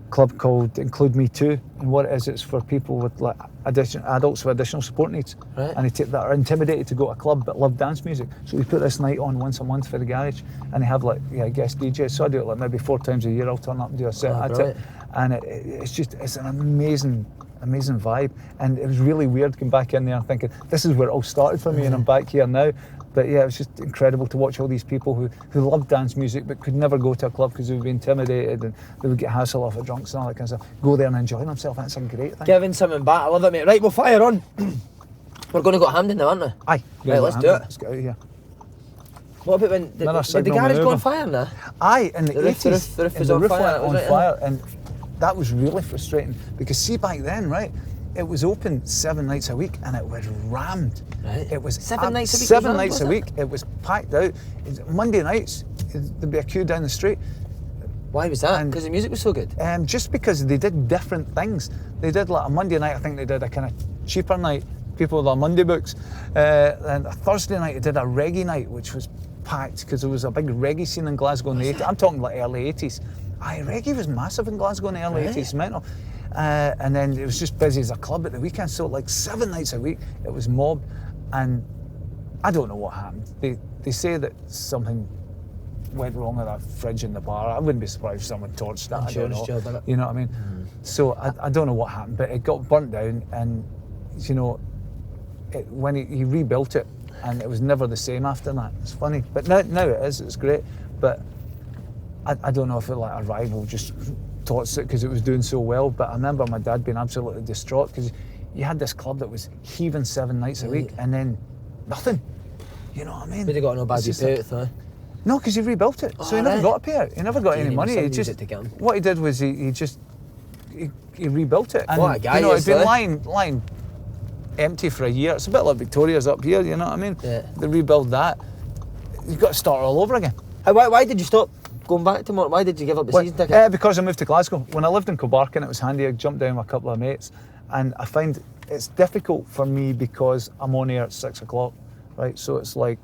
club called Include Me Too, and what it is, it's for people with like adults with additional support needs, right. and that are intimidated to go to a club but love dance music. So we put this night on once a month for the garage, and they have like guest DJs. So I do it like maybe 4 times a year. I'll turn up and do a set at it, and it's an amazing vibe. And it was really weird coming back in there and thinking this is where it all started for me, and I'm back here now. But yeah, it was just incredible to watch all these people who loved dance music but could never go to a club because they would be intimidated and they would get hassle off of drunks and all that kind of stuff. Go there and enjoy themselves. That's a great thing. Giving something back. I love it, mate. Right, we'll fire on. We're going to go to Hampden now, aren't we? Aye. Right, let's do it. Let's get out of here. What about when did the garage go on fire now? Aye, in the 80s. The roof was on fire. And that was really frustrating because see back then, right? It was open 7 nights a week and it was rammed. Right. It was 7 nights a week. 7 nights a week. It was packed out. Monday nights there'd be a queue down the street. Why was that? Because the music was so good. Just because they did different things. They did like a Monday night. I think they did a kind of cheaper night. People with their Monday books. And a Thursday night they did a reggae night, which was packed because there was a big reggae scene in Glasgow in the 80s. I'm talking like early 80s. Aye, reggae was massive in Glasgow in the early 80s. Mental. And then it was just busy as a club at the weekend, so like 7 nights a week it was mobbed, and I don't know what happened. They say that something went wrong with a fridge in the bar. I wouldn't be surprised if someone torched that. I don't know. Job, you know what I mean? So I don't know what happened, but it got burnt down, and you know, when he rebuilt it, and it was never the same after that. It's funny, but now it is. It's great, but I don't know if it like a rival just torched it because it was doing so well. But I remember my dad being absolutely distraught because you had this club that was heaving 7 nights a week and then nothing. You know what I mean? But he got no bad payout though. No, because he rebuilt it, so he never got a payout. He never got any money. He just what he did was he rebuilt it. And what a guy! You know, it's been lying empty for a year. It's a bit like Victoria's up here. You know what I mean? Yeah. They rebuild that. You've got to start all over again. Why did you stop going back to Morton? Why did you give up the season ticket? Because I moved to Glasgow. When I lived in Kilbarkin, it was handy. I jumped down with a couple of mates, and I find it's difficult for me because I'm on air at 6 o'clock, right? So it's like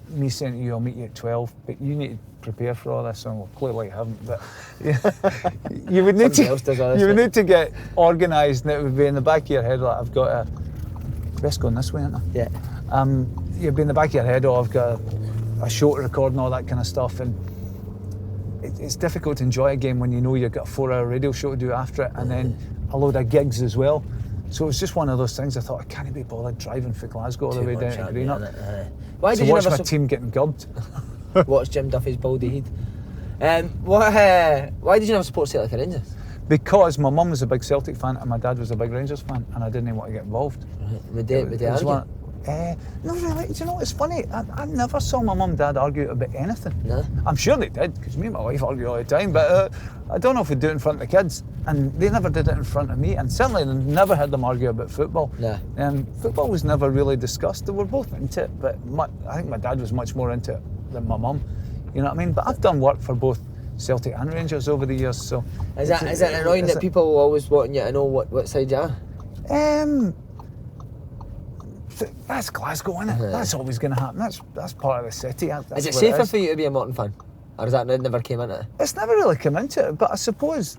me saying to you, I'll meet you at 12, but you need to prepare for all this. And well, clearly I haven't, but you would need to get organised, and it would be in the back of your head like I've got best going this way, isn't it? Yeah. You'd be in the back of your head, I've got a show to record and all that kind of stuff, and it's difficult to enjoy a game when you know you've got a 4-hour radio show to do after it, and then a load of gigs as well. So it was just one of those things. I thought I can't be bothered driving from Glasgow all the way down to Greenock. Why did you watch my team getting gubbed? Watch Jim Duffy's baldy head. Why did you never support Celtic or Rangers? Because my mum was a big Celtic fan and my dad was a big Rangers fan, and I didn't want to get involved. Right. Would they argue? No, really. Do you know, it's funny. I never saw my mum and dad argue about anything. No? I'm sure they did, because me and my wife argue all the time, but I don't know if we'd do it in front of the kids. And they never did it in front of me, and certainly I never heard them argue about football. No. Football was never really discussed. They were both into it, but I think my dad was much more into it than my mum. You know what I mean? But I've done work for both Celtic and Rangers over the years, so... Is it annoying that people always wanting you to know what side you are? That's Glasgow, isn't it? That's always going to happen. That's part of the city. Is it safer for you to be a Morton fan? Or is that never came into it? It's never really come into it, but I suppose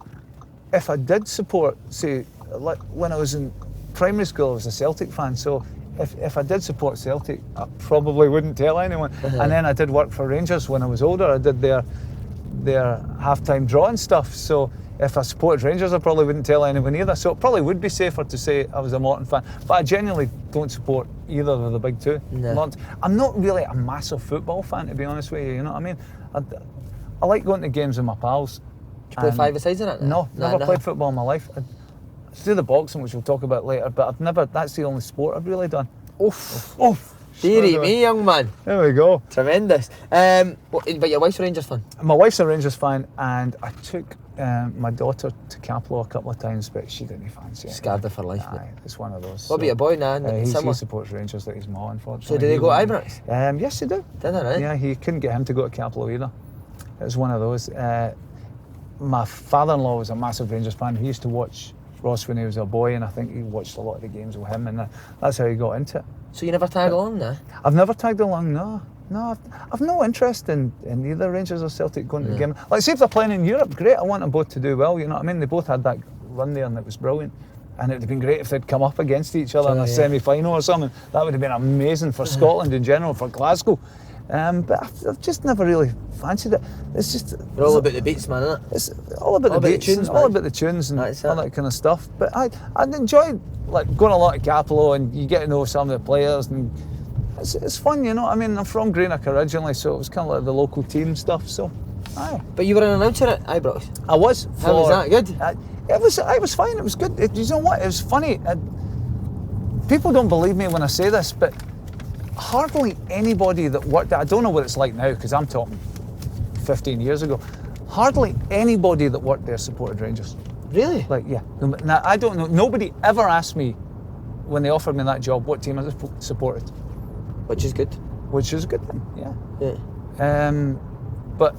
if I did support, say, like when I was in primary school, I was a Celtic fan, so if I did support Celtic, I probably wouldn't tell anyone. And then I did work for Rangers when I was older. I did their their half-time draw and stuff. So if I supported Rangers, I probably wouldn't tell anyone either. So it probably would be safer to say I was a Morton fan. But I genuinely don't support either of the big two. No. I'm not really a massive football fan, to be honest with you. You know what I mean? I like going to games with my pals. Do you play five-a-sides in it? No, never played football in my life. I do the boxing, which we'll talk about later, but I've never. That's the only sport I've really done. Oof. Dearie Dearie me, young man. There we go. Tremendous. But your wife's a Rangers fan? My wife's a Rangers fan, and I took my daughter to Capello a couple of times, but she didn't fancy it. Scarred her for life. Aye, it's one of those. What about your boy now? He supports Rangers like his ma, unfortunately. So do they go to Ibrox? Yes, they do. Did they, right? Yeah, he couldn't get him to go to Capello either. It was one of those. My father-in-law was a massive Rangers fan. He used to watch Ross when he was a boy, and I think he watched a lot of the games with him, and that's how he got into it. So you never tag along now? I've never tagged along, no. I've no interest in either Rangers or Celtic going to the game. Like, see if they're playing in Europe, great. I want them both to do well, you know what I mean? They both had that run there, and it was brilliant. And it would have been great if they'd come up against each other in a semi-final or something. That would have been amazing for Scotland in general, for Glasgow. But I've just never really fancied it. It's just... You're all about the beats, man, isn't it? It's all about the beats, tunes, all about the tunes and That's all that kind of stuff. But I'd enjoy like going a lot to Capello, and you get to know some of the players, and it's fun, you know what I mean? I'm from Greenock originally, so it was kind of like the local team stuff, so aye. But you were an announcer at Ibrox? I was. How was that? Good? It was fine, it was good. You know what, it was funny. People don't believe me when I say this, but hardly anybody that worked there, I don't know what it's like now, because I'm talking 15 years ago, hardly anybody that worked there supported Rangers. Really? Like, yeah. Now, I don't know, nobody ever asked me when they offered me that job what team I supported. Which is good. Which is a good thing, yeah. Yeah. But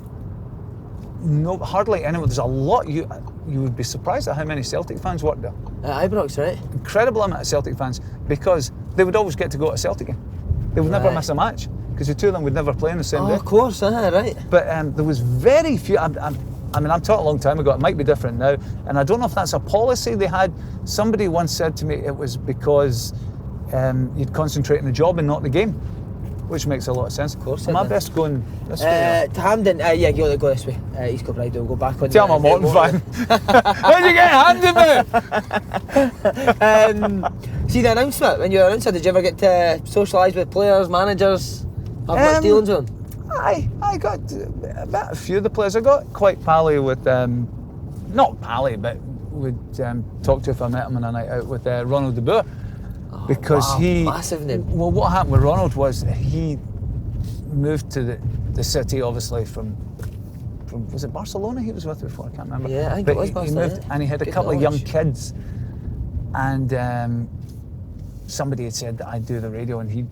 no, hardly anyone. There's a lot. You would be surprised at how many Celtic fans work there. At Ibrox, right? Incredible amount of Celtic fans, because they would always get to go to a Celtic game. They would never miss a match, because the two of them would never play in the same day. Of course, right. But there was very few. I mean, I'm talking a long time ago. It might be different now, and I don't know if that's a policy they had. Somebody once said to me it was because you'd concentrate on the job and not the game, which makes a lot of sense. Of course. Am I best going this way? To Hampden, yeah, go this way. East Kilbride, we'll go back on. Tell I'm a Morton fan. Where'd you get Hampden, mate? See the announcement, when you were an announcer, did you ever get to socialise with players, managers, have much dealings with them? I got a few of the players. I got quite pally with, not pally, but would talk to if I met him on a night out with Ronald de Boer. Because he... massive name. Well, what happened with Ronald was he moved to the city, obviously, from was it Barcelona he was with before? I can't remember. Yeah, I think but it was Barcelona. He moved, and he had a Good couple of young knowledge. kids, and somebody had said that I'd do the radio, and he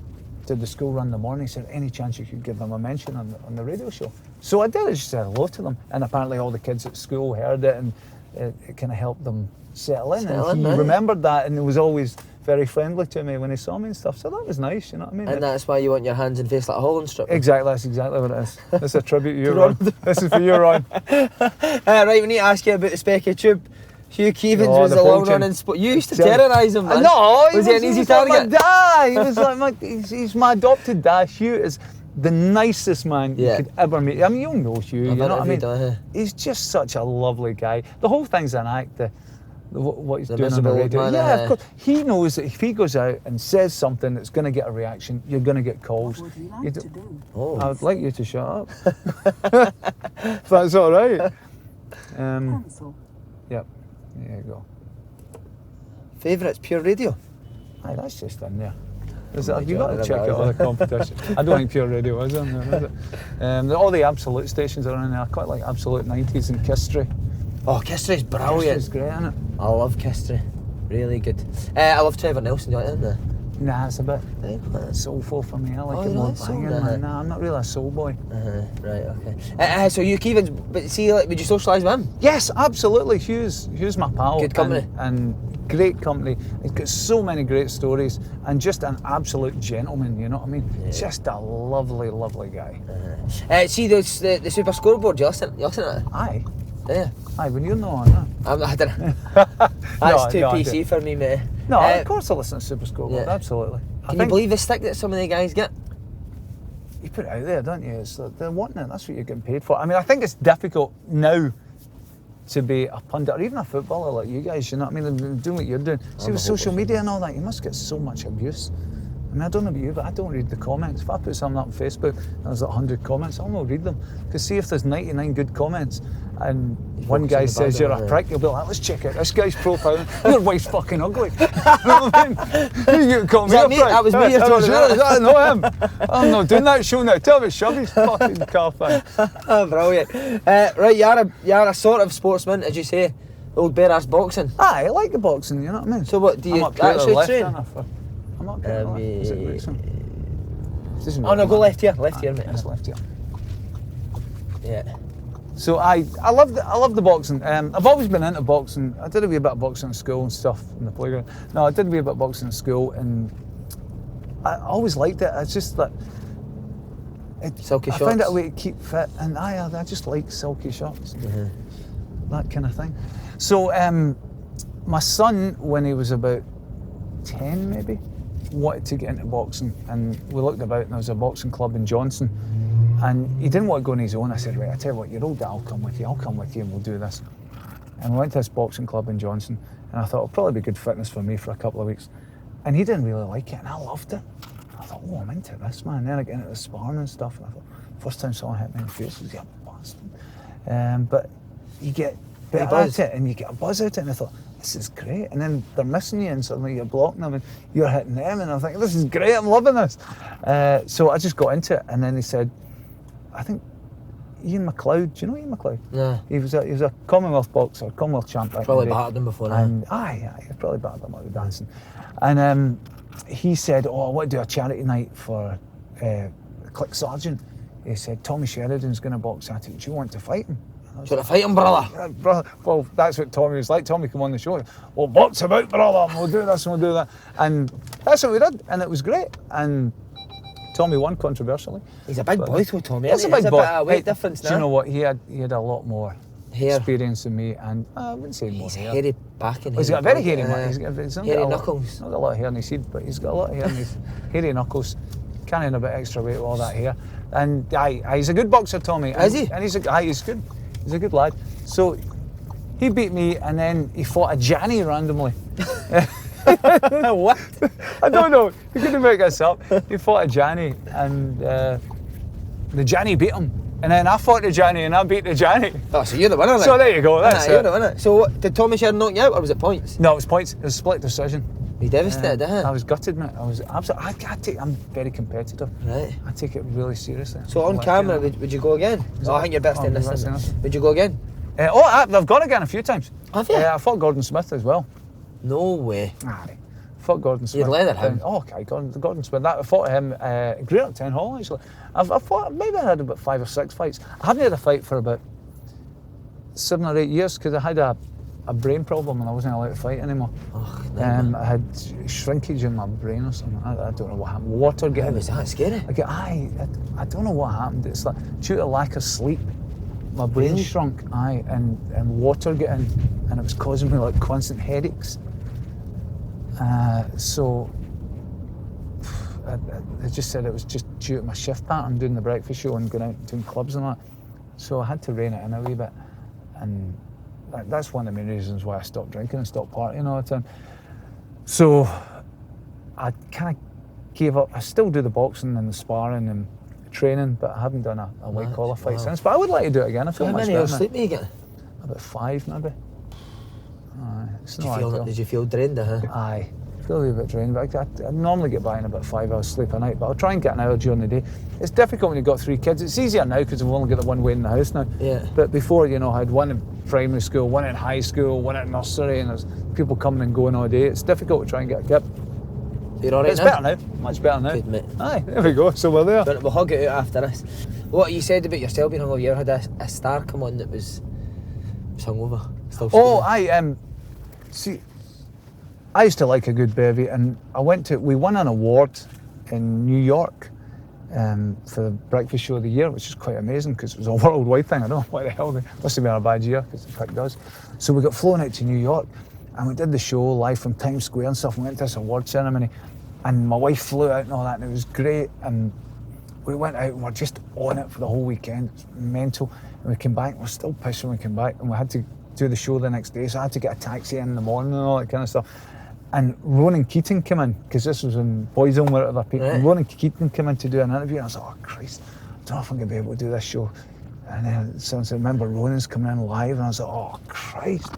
did the school run in the morning. He said, any chance you could give them a mention on the radio show? So I did. I just said hello to them, and apparently all the kids at school heard it, and it kind of helped them settle in. And he remembered that, and he was always very friendly to me when he saw me and stuff. So that was nice, you know what I mean? And that's why you want your hands and face like a Holland strip. Exactly, that's exactly what it is. That's a tribute to you, Ron. This is for you, Ron. Right, we need to ask you about the Specky Tube. Hugh Keevans was the long-running sport. You used to terrorise him, man. No, was he an easy target? Like my dad. He was like he's my adopted dad. Hugh is the nicest man you could ever meet. I mean, you'll know Hugh, you know what I mean? He's just such a lovely guy. The whole thing's an act. What he's doing on the radio. Yeah, of course. He knows that if he goes out and says something that's going to get a reaction, you're going to get calls. What would you like to do? I would like you to shut up. If that's all right. Cancel. Yep. There you go. Favourites, Pure Radio? Aye, that's just in there. You got to check out all the competition. I don't think Pure Radio is in there, is it? All the Absolute stations are in there. I quite like Absolute 90s and Kistry. Oh, Kistry's brilliant. Kistry's great, isn't it? I love Kistry. Really good. I love Trevor Nelson, you like him there? Nah, it's a bit soulful for me. I like it more banging, man. Nah, I'm not really a soul boy. Right, okay. So Hugh Keevans, but see, like, would you socialise with him? Yes, absolutely. Hugh's my pal. Good company. And great company. He's got so many great stories, and just an absolute gentleman, you know what I mean? Yeah. Just a lovely, lovely guy. See the Super Scoreboard, you listen to it? Aye. Yeah. Aye, when you're not on that. I don't know. That's too PC for me, mate. No, of course I listen to Super Scoreboard, absolutely. Can you believe the stick that some of the guys get? you put it out there, don't you? It's like they're wanting it. That's what you're getting paid for. I mean, I think it's difficult now to be a pundit or even a footballer like you guys. You know what I mean? Doing what you're doing. See, with social media and all that, you must get so much abuse. I mean, I don't know about you, but I don't read the comments. If I put something up on Facebook and there's like 100 comments, I'll not read them. Because see, if there's 99 good comments and one guy says you're a prick, you'll be like, let's check out this guy's profile. Your wife's fucking ugly. You know what I mean? You call me a prick. That was me you're talking about. I know him. I'm not doing that show now. Tell me, shove his fucking car fan. Brilliant. Right, you're a sort of sportsman, as you say. Old bare ass boxing. Aye, I like the boxing, you know what I mean? So what, do you I'm up actually left, train? I'm up here. Is it Wrexham? Oh no, go left here, mate. That's left here. Yeah. So I love the boxing. I've always been into boxing. I did a wee bit of boxing in school and stuff in the playground. No, I did a wee bit of boxing in school, and I always liked it. It's just that Silky I shots. found it a way to keep fit, and I just like silky shots, that kind of thing. So my son, when he was about 10 maybe, wanted to get into boxing, and we looked about and there was a boxing club in Johnson, and he didn't want to go on his own. I said, right, I tell you what, you're older, I'll come with you and we'll do this. And we went to this boxing club in Johnson, and I thought it'll probably be good fitness for me for a couple of weeks. And he didn't really like it, and I loved it. I thought, oh, I'm into this, man. And then I get into the sparring and stuff, and I thought, first time someone hit me in the face, was, yeah, bastard. But you get better at it, and you get a buzz out of it, and I thought, this is great. And then they're missing you, and suddenly you're blocking them, and you're hitting them, and I'm thinking, this is great, I'm loving this. So I just got into it, and then he said, I think Ian McLeod, do you know Ian McLeod? Yeah. He was a Commonwealth boxer, Commonwealth champ. Probably battered him before that. And aye, he probably battered him out with dancing. And he said, oh, I want to do a charity night for Click Sergeant. He said, Tommy Sheridan's going to box at it. Do you want to fight him? Do you want to fight him, brother? Yeah, brother. Well, that's what Tommy was like. Tommy, come on the show. Well, box him out, brother. And we'll do this and we'll do that. And that's what we did. And it was great. And Tommy won controversially. He's a big boy though, Tommy. He's a big There's boy. a bit of weight Hey, difference do now. you know what? He had a lot more Hair. experience than me, and I wouldn't say more He's hair. hairy back and He's got a very hairy man. He's not hairy got a knuckles. Not got a lot of hair in his head, but he's got a lot of hair in his hairy knuckles. Carrying a bit extra weight with all that hair. And he's a good boxer, Tommy. Is he? And he's good. He's a good lad. So he beat me, and then he fought a Janny randomly. What? I don't know. You couldn't make this up. He fought a Janny, and the Janny beat him. And then I fought the Janny, and I beat the Janny. Oh, so you're the winner then. So there you go. That's You're it. the winner. So what, did Tommy Sheridan knock you out, or was it points? No, it was points. It was a split decision. He devastated, didn't I was gutted, mate. I was absolutely. I'm very competitive. Right. I take it really seriously. So on Like, camera, you know. would you go again? Oh, I think you're best in this. best in this. Would you go again? I've gone again a few times. Have you? I fought Gordon Smith as well. No way. Aye. Fought Gordon Smith. You'd leather him? Oh, okay, Gordon Smith. I fought him in Greenock Town Hall, actually. I've fought, maybe I had about 5 or 6 fights. I haven't had a fight for about 7 or 8 years because I had a brain problem and I wasn't allowed to fight anymore. Oh, I had shrinkage in my brain or something. I don't know what happened. Water getting... was that scary? I don't know what happened. It's like due to lack of sleep, my brain Really? shrunk. And water getting, and it was causing me like constant headaches. So they just said it was just due to my shift pattern, doing the breakfast show and going out doing clubs and that. So I had to rein it in a wee bit, and that's one of the main reasons why I stopped drinking and stopped partying all the time. So I kind of gave up. I still do the boxing and the sparring and training, but I haven't done a white collar fight since. But I would like to do it again. I feel How much many better hours now. sleep do you get? About 5 maybe. Aye, it's Did not ideal. you feel drained, Aye, I feel a wee bit drained, but I normally get by in about 5 hours sleep a night, but I'll try and get an hour during the day. It's difficult when you've got 3 kids. It's easier now because we've only got the one way in the house now. Yeah. But before, I had one in primary school, one in high school, one in nursery, and there's people coming and going all day. It's difficult to try and get a kip. You're all right It's now? better now, much better now. Good, mate. Aye, there we go, so we're there. But we'll hug it out after this. What you said about yourself being hungover, you ever had a star come on that was hungover? Still Oh, screaming? see, I used to like a good bevy, and we won an award in New York for the breakfast show of the year, which is quite amazing because it was a worldwide thing. I don't know why the hell, must have been a bad year because the pick does. So we got flown out to New York and we did the show live from Times Square and stuff. We went to this award ceremony and my wife flew out and all that, and it was great. And we went out and we're just on it for the whole weekend. It's mental. And we came back, we're still pissed when we came back, and we had to do the show the next day, so I had to get a taxi in the morning and all that kind of stuff. And Ronan Keating came in, because this was in Boyzone where other people, and Ronan Keating came in to do an interview, and I was like, oh Christ, I don't know if I'm going to be able to do this show. And then someone said, remember Ronan's coming in live? And I was like, oh Christ.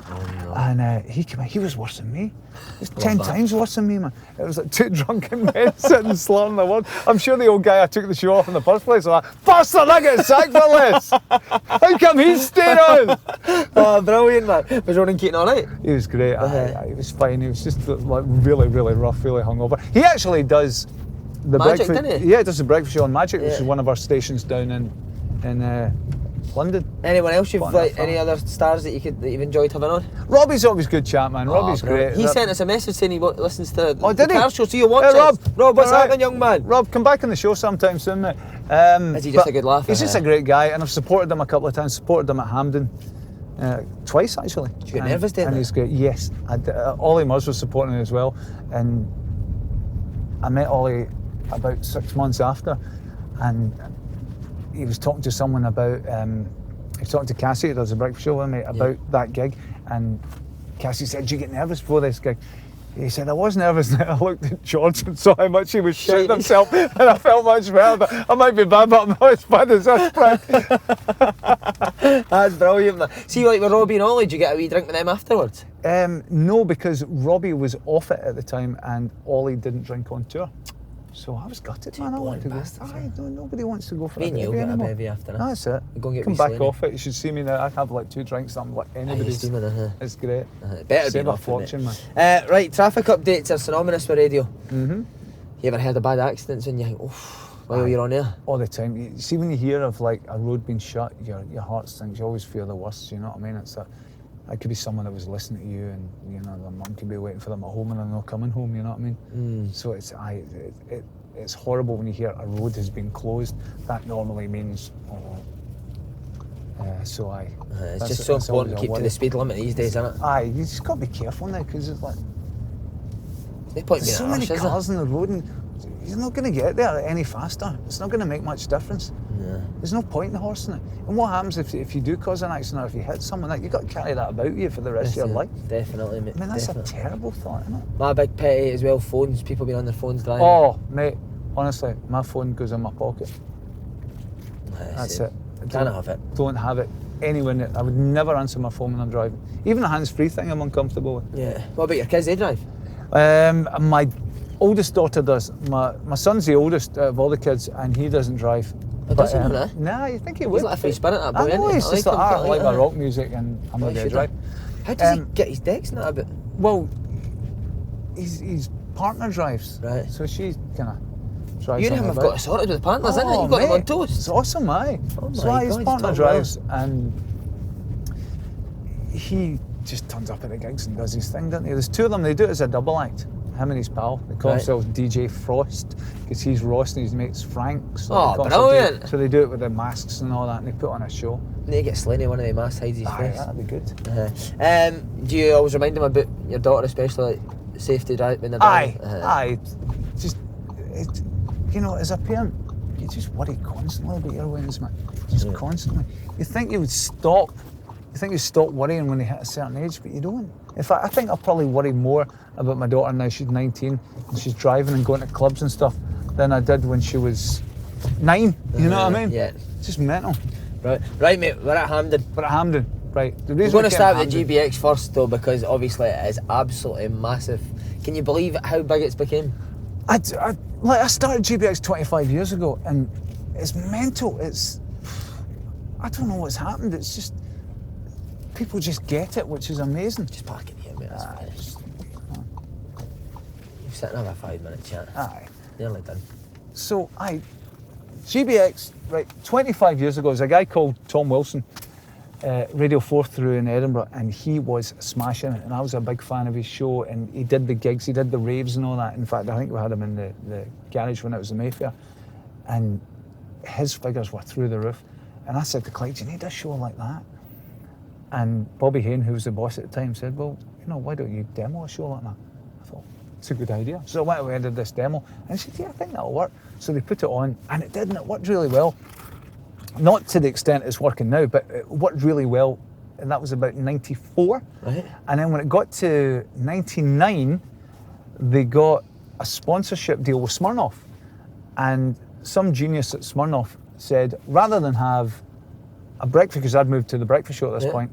no. And he came in, he was worse than me. He was 10 times worse than me, man. It was like two drunken men sitting slurring the word. I'm sure the old guy I took the show off in the first place was like, bastard, I get sacked for this. How come he's staying on? Oh, brilliant, man. Was Ronan Keating all right? He was great. He was fine. He was just like really, really rough, really hungover. He actually does the Magic, breakfast. didn't he? Yeah, he does the breakfast show on Magic, which Yeah. is one of our stations down in London. Anyone else you've What like an any other stars that you've enjoyed having on? Robbie's always good chat, man. Robbie's brilliant. great. He sent us a message saying he listens to Oh, did the he? car show, so you watch Hey, it. Rob. Rob, what's All right. happening, young man? Rob, come back on the show sometime soon, mate. Is he just but a good laugh? He's just a great guy, and I've supported him a couple of times. Supported him at Hampden twice, actually. Did you get nervous doing And that? he's great. Yes, Ollie Murs was supporting me as well, and I met Ollie about 6 months after, and he was talking to someone about. He was talking to Cassie, who does a breakfast show with me, about that gig, and Cassie said, "Did you get nervous before this gig?" He said, "I was nervous." And I looked at George and saw how much he was shitting himself, and I felt much better. I might be bad, but I'm not as bad as this prick. That's brilliant, man. See, like with Robbie and Ollie, did you get a wee drink with them afterwards? No, because Robbie was off it at the time, and Ollie didn't drink on tour. So I was gutted, man. I wanted to go. bastards, Nobody wants to go for Me a and you'll bevy get a anymore. bevy after that. That's it. We'll go and get Come wee back Slaney. off it. You should see me now. I have like 2 drinks. I'm like anybody's. Steaming, It's great. Better be Save a enough, wouldn't fortune, it? man. Right, traffic updates are synonymous with radio. Mm-hmm. You ever heard of bad accidents and you think, oh, while you're on air? All the time. You see, when you hear of like a road being shut, your heart sinks. You always fear the worst. You know what I mean? It's that. It could be someone that was listening to you, and you know their mum could be waiting for them at home, and they're not coming home. You know what I mean? So it's horrible when you hear a road has been closed. That normally means. It's That's- just so that's important always to a keep to worry. the speed limit these days, isn't it? Aye, you just got to be careful now, because it's like No point there's so being a many rush, is there? cars on the road, and you're not going to get there any faster. It's not going to make much difference. Yeah. There's no point in horsing it. And what happens if you do cause an accident, or if you hit someone? Like, you've got to carry that about you for the rest of your life. Definitely, mate. I mean, that's definitely. a terrible thought, isn't it? My big pet as well, phones. People being on their phones driving. Oh, mate, honestly, my phone goes in my pocket. That's it. Can't have it. Don't have it anywhere near. I would never answer my phone when I'm driving. Even the hands-free thing I'm uncomfortable with. Yeah. What about your kids? They drive? My oldest daughter does. My son's the oldest of all the kids, and he doesn't drive. Oh, doesn't he, nah? Nah, you think he He's would? like a free spirit, that boy, I know, isn't he? he's I just like like, him, I I like like my that. rock music, and I'm not He going to should drive. How does he Um, get his decks and that a bit? Well, his partner drives, Right. so she kind of drives. You and on him have the got bike. it sorted with the partners, isn't it? Oh, You've got them on mate, toast. It's awesome, aye. Oh So my aye, his God, he's partner top drives, and he just turns up at the gigs and does his thing, doesn't he? There's 2 of them. They do it as a double act. Him and his pal. They call Right. themselves DJ Frost, because he's Ross and his mate's Frank. So Oh, they constantly brilliant. so they do it with the masks and all that, and they put on a show. Need to get Slaney one of the masks hides his Aye, face. that'd be good. Do you always remind him about your daughter, especially like safety drive when they're Aye, driving? aye. Just, you know, as a parent, you just worry constantly about your wins, man. Just constantly. You think you would stop. You think you stop worrying when they hit a certain age, but you don't. In fact, I think I'll probably worry more about my daughter now. She's 19 and she's driving and going to clubs and stuff than I did when she was 9. You know what I mean? Yeah. It's just mental. Right, mate. We're at Hampden. But at Hampden, right? The We're reason going I to came start to with the Hampden- GBX first, though, because obviously it is absolutely massive. Can you believe how big it's became? I started GBX 25 years ago, and it's mental. I don't know what's happened. It's just people just get it, which is amazing. Just park it here, mate. That's Aye, fine. just- We've sat and have a 5-minute chat. aye. Nearly done. So GBX, right? 25 years ago, there's a guy called Tom Wilson, Radio 4 through in Edinburgh, and he was smashing it. And I was a big fan of his show, and he did the gigs, he did the raves and all that. In fact, I think we had him in the garage when it was the Mayfair, and his figures were through the roof. And I said to Clyde, "Do you need a show like that?" And Bobby Hayne, who was the boss at the time, said, "Well, you know, why don't you demo a show like that?" I thought, it's a good idea. So I went away and did this demo, and I said, yeah, I think that'll work. So they put it on, and it did, and it worked really well. Not to the extent it's working now, but it worked really well, and that was about 94. Right. And then when it got to 99, they got a sponsorship deal with Smirnoff. And some genius at Smirnoff said, rather than have a breakfast, because I'd moved to the breakfast show at this point,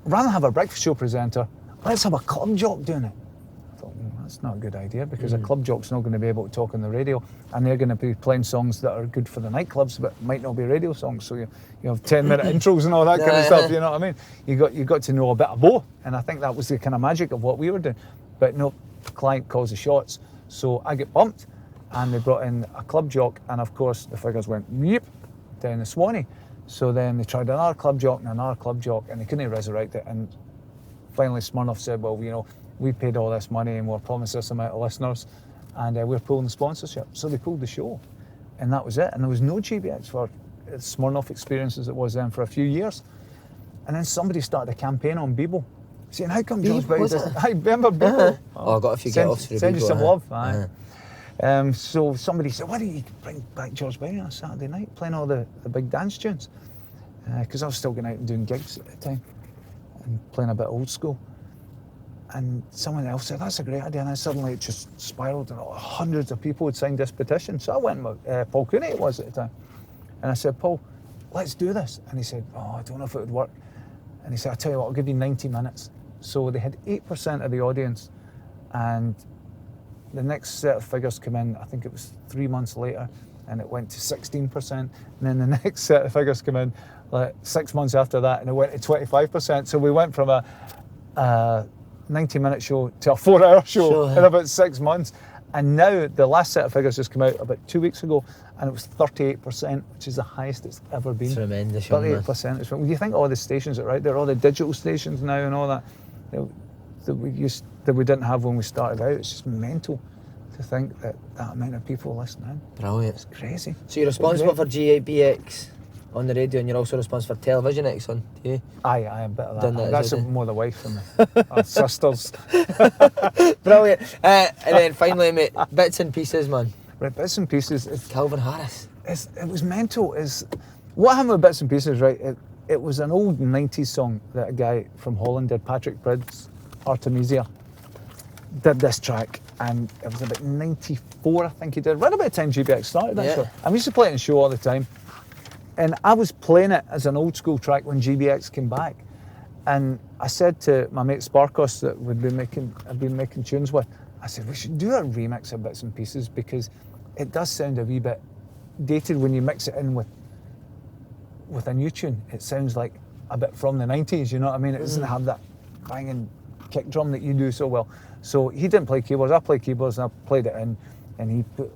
rather than have a breakfast show presenter, let's have a club jock doing it. I thought, that's not a good idea, because a club jock's not going to be able to talk on the radio, and they're going to be playing songs that are good for the nightclubs, but might not be radio songs. So you have 10-minute intros and all that kind of stuff. You know what I mean? You got to know a bit of both, and I think that was the kind of magic of what we were doing. But no, the client calls the shots, so I get bumped, and they brought in a club jock, and of course the figures went yep down the Swanee. So then they tried another club jock and another club jock, and they couldn't resurrect it. And finally Smirnoff said, well, we paid all this money and we're promised this amount of listeners, and we're pulling the sponsorship. So they pulled the show, and that was it. And there was no GBX for Smirnoff experience as it was then for a few years. And then somebody started a campaign on Bebo, saying, how come George Bowie doesn't... I remember Bebo. I got a few get-offs for Send you Bebo, some love. So somebody said, why don't you bring back George Bowie on a Saturday night, playing all the big dance tunes? Because I was still going out and doing gigs at the time and playing a bit old school. And someone else said, that's a great idea. And then suddenly it just spiraled, and hundreds of people had signed this petition. So I went with Paul Cooney, it was at the time. And I said, Paul, let's do this. And he said, I don't know if it would work. And he said, I'll tell you what, I'll give you 90 minutes. So they had 8% of the audience, and the next set of figures came in, I think it was 3 months later, and it went to 16%. And then the next set of figures came in like 6 months after that, and it went to 25%. So we went from a 90-minute show to a 4-hour show in about 6 months. And now the last set of figures just came out about 2 weeks ago, and it was 38%, which is the highest it's ever been. Tremendous. 38%. When you think all the stations that are out there, all the digital stations now and all that, that we didn't have when we started out, it's just mental to think that amount of people listening. Brilliant. It's crazy. So you're responsible for GBX on the radio, and you're also responsible for Television X on TV? Aye, a bit of Done that. that That's as well, more the wife than our sisters. Brilliant. And then finally, mate, bits and pieces, man. Right, bits and pieces. Calvin Harris. It was mental. What happened with bits and pieces, right? It was an old 90s song that a guy from Holland did, Patrick Pridds, Artemisia, did this track, and it was about 94, I think he did, right about the time GBX started, actually. And we used to play it in show all the time. And I was playing it as an old school track when GBX came back. And I said to my mate Sparkos that I'd been making tunes with, I said, we should do a remix of bits and pieces, because it does sound a wee bit dated when you mix it in with a new tune. It sounds like a bit from the 90s, you know what I mean? It doesn't have that banging kick drum that you do so well. So he didn't play keyboards, I played keyboards, and I played it in, and he put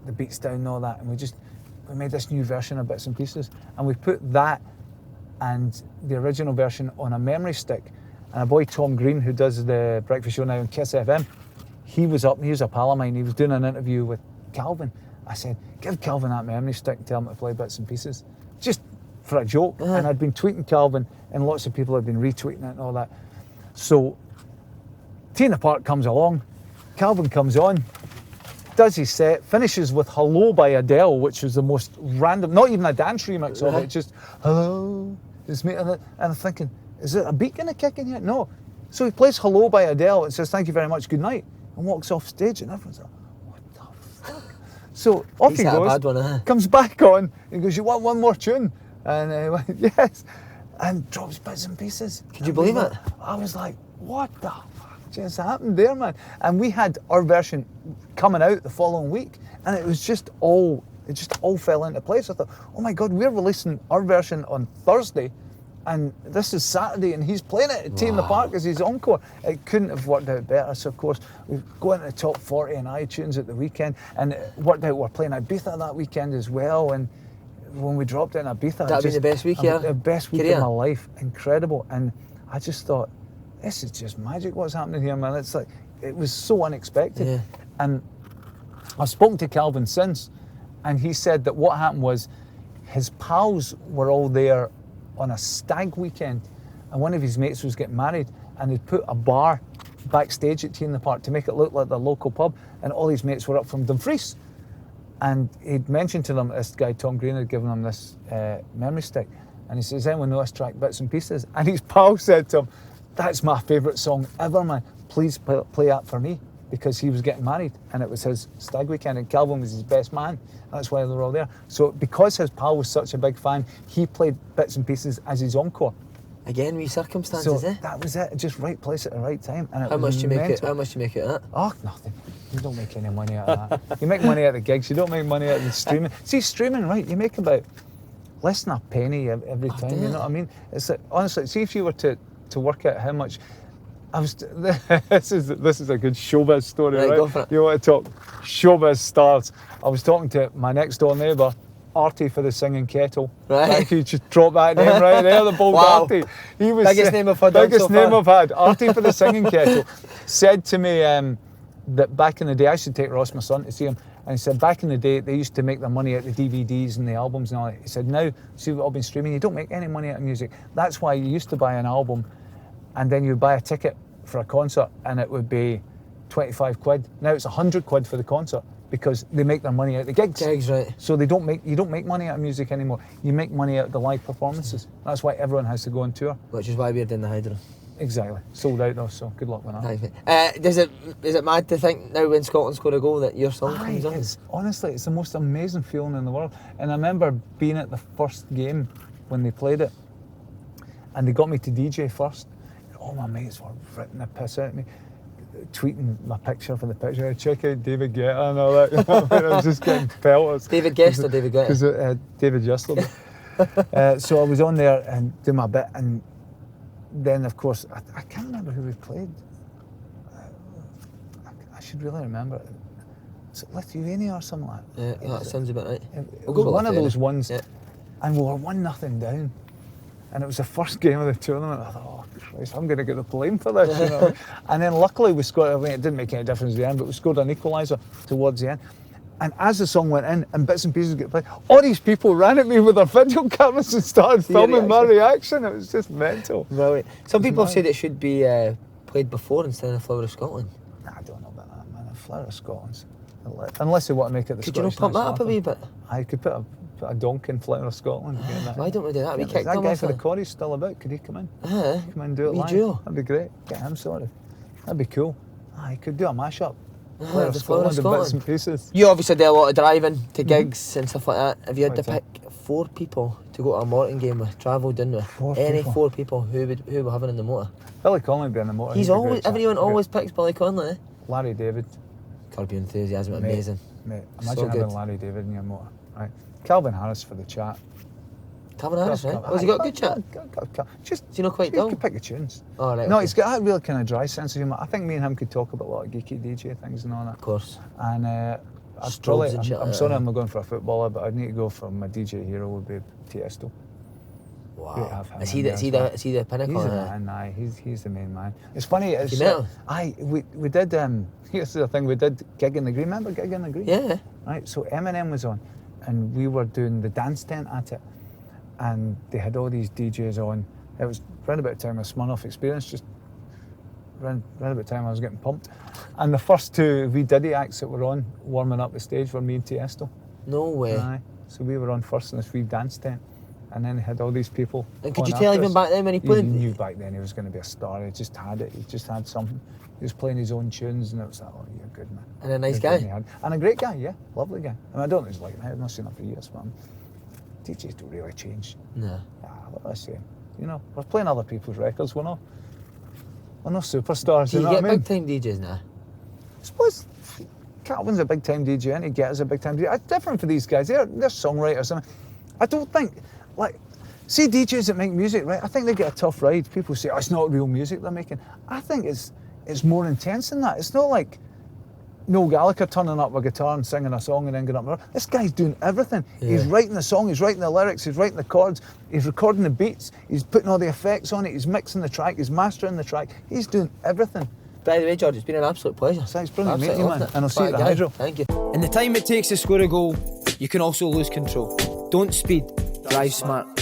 the beats down and all that, and we made this new version of bits and pieces, and we put that and the original version on a memory stick. And a boy, Tom Green, who does the breakfast show now on Kiss FM, he was a pal of mine, he was doing an interview with Calvin. I said, give Calvin that memory stick and tell him to play bits and pieces, just for a joke. And I'd been tweeting Calvin, and lots of people had been retweeting it and all that. So Tea in the Park comes along, Calvin comes on, does his set, finishes with Hello by Adele, which was the most random, not even a dance remix of it, just hello, it's me. And I'm thinking, is it a beat going to kick in here? No. So he plays Hello by Adele and says, thank you very much, good night, and walks off stage, and everyone's like, what the fuck? So off he goes, bad one, comes back on, and goes, you want one more tune? And I went, yes, and drops bits and pieces. Could you believe it? I was like, what the fuck just happened there, man? And we had our version coming out the following week, and it just all fell into place. I thought, oh my God, we're releasing our version on Thursday, and this is Saturday, and he's playing it at Tea in the Park as his encore. It couldn't have worked out better. So of course we've gone into the top 40 in iTunes at the weekend, and it worked out we're playing Ibiza that weekend as well. And when we dropped in Ibiza, that'd been the best week, yeah. The best week of my life, incredible. And I just thought, this is just magic. What's happening here, man? It's like, it was so unexpected. Yeah. And I've spoken to Calvin since, and he said that what happened was his pals were all there on a stag weekend, and one of his mates was getting married, and they'd put a bar backstage at T in the Park to make it look like the local pub, and all his mates were up from Dumfries. And he'd mentioned to them, this guy Tom Green had given him this memory stick, and he says, anyone know this track, Bits and Pieces? And his pal said to him, that's my favourite song ever, man. Please play that for me, because he was getting married, and it was his stag weekend, and Calvin was his best man. That's why they were all there. So because his pal was such a big fan, he played Bits and Pieces as his encore. Again, wee circumstances, So eh? that was it, just right place at the right time. And How much do you make it? How much do you make it at? Oh, nothing. You don't make any money out of that. You make money out of the gigs, you don't make money out of the streaming. See, streaming, right, you make about less than a penny every time, you know what I mean? It's like, honestly, see if you were to work out how much, this is a good showbiz story, right? Go for it. You want to talk showbiz stars. I was talking to my next door neighbour, Artie for the Singing Kettle. Right. Thank you, just drop that name right there, the bold Wow. Artie. He was Biggest name I've had on biggest so name far. I've had. Artie for the Singing Kettle said to me that back in the day, I should take Ross, my son, to see him, and he said back in the day they used to make their money out of the DVDs and the albums and all that. He said now, see, we've all been streaming, you don't make any money out of music. That's why you used to buy an album and then you buy a ticket for a concert and it would be 25 quid. Now it's 100 quid for the concert, because they make their money out of the gigs. Gigs, right. So you don't make money out of music anymore. You make money out of the live performances. That's why everyone has to go on tour. Which is why we're doing the Hydro. Exactly. Sold out though, so good luck with that. Thanks, mate. Is it mad to think now when Scotland score a goal that your song comes on? Honestly, it's the most amazing feeling in the world. And I remember being at the first game when they played it, and they got me to DJ first. And all my mates were ripping the piss out of me, tweeting my picture for the picture. Check out David Guetta and all that. You know what I mean? I was just getting pelters. David Guest or David Guetta? Because David Justin. So I was on there and doing my bit, and then of course I can't remember who we played. I should really remember it. Is it Lithuania or something like that? Yeah, that sounds about right. It was one of those ones, Yeah. and we were 1-0 down, and it was the first game of the tournament. I thought, oh Christ, I'm going to get the blame for this, you know. And then luckily we scored. I mean, it didn't make any difference at the end, but we scored an equaliser towards the end. And as the song went in and Bits and Pieces get played, all these people ran at me with their video cameras and started filming my reaction. It was just mental. Brilliant. Some people have said it should be played before instead of Flower of Scotland. Nah, I don't know about that, man. The Flower of Scotland's, unless they want to make it the Could you not Scottish pump that national up a wee bit? I could put a donk in Flower of Scotland. Why don't we do that? We Is kicked that him guy off for the it. Corey's still about? Could he come in? Uh-huh. Come in and do it Wee live? duo. That'd be great. Get him sorted. That'd be cool. He could do a mashup. The Flower of Flower of Scotland and Bits Scotland. and Pieces. You obviously do a lot of driving to gigs and stuff like that. If you had to Quite pick 4 people to go to a Morton game with, travelled in with, 4 any people. 4 people, who we're having in the motor? Billy Connolly would be in the motor. He's He'd be always, great, everyone Jack. always picks Billy Connolly, eh? Larry David. Curb Your Enthusiasm, Mate, amazing. Mate, So imagine having good. Larry David in your motor. Right. Calvin Harris for the chat. Calvin Harris, right? Oh, has he got a good chat? Just, Is he not quite you dull? could pick the tunes. Oh, right, No, okay. he's got that real kind of dry sense of humour. I think me and him could talk about a lot of geeky DJ things and all that. Of course. And Strobes and shit I'm like sorry that. I'm not going for a footballer, but I'd need to go for my DJ hero would be Tiesto. Great to Wow. have him Is in he there as well. the pinnacle? He's the of man, aye. He's the main man. It's funny. It's, you met him? we did. Here's the thing. We did Gig in the Green. Remember Gig in the Green? Yeah. Right. So Eminem was on, and we were doing the dance tent at it, and they had all these DJs on. It was round about the time of Smirnoff Experience, just round about the time I was getting pumped. And the first 2 wee Diddy acts that were on, warming up the stage, were me and Tiesto. No way. Aye. So we were on first in this wee dance tent. And then he had all these people. And could on you tell after even us. back then when he He played? knew back then he was going to be a star. He just had it. He just had something. He was playing his own tunes, and it was like, oh, you're good, man. And a nice You're good, guy. and he had- and a great guy, yeah, lovely guy. I mean, I don't know what he's like now. I've not seen him for years, but DJs don't really change. No. What I say, you know, we're playing other people's records. We're not superstars. Do you know get what I mean? big time DJs now? I suppose Calvin's a big time DJ and he gets a big time DJ. It's different for these guys. They're songwriters. I mean, I don't think, like, see DJs that make music, right? I think they get a tough ride. People say, oh, it's not real music they're making. I think it's more intense than that. It's not like Noel Gallagher turning up with a guitar and singing a song and then getting up. This guy's doing everything. Yeah. He's writing the song, he's writing the lyrics, he's writing the chords, he's recording the beats, he's putting all the effects on it, he's mixing the track, he's mastering the track. He's doing everything. By the way, George, it's been an absolute pleasure. Thanks, brilliant meeting Absolutely you, loved man. it. And I'll see you at the Fat guy. Hydro. Thank you. In the time it takes to score a goal, you can also lose control. Don't speed, drive smart.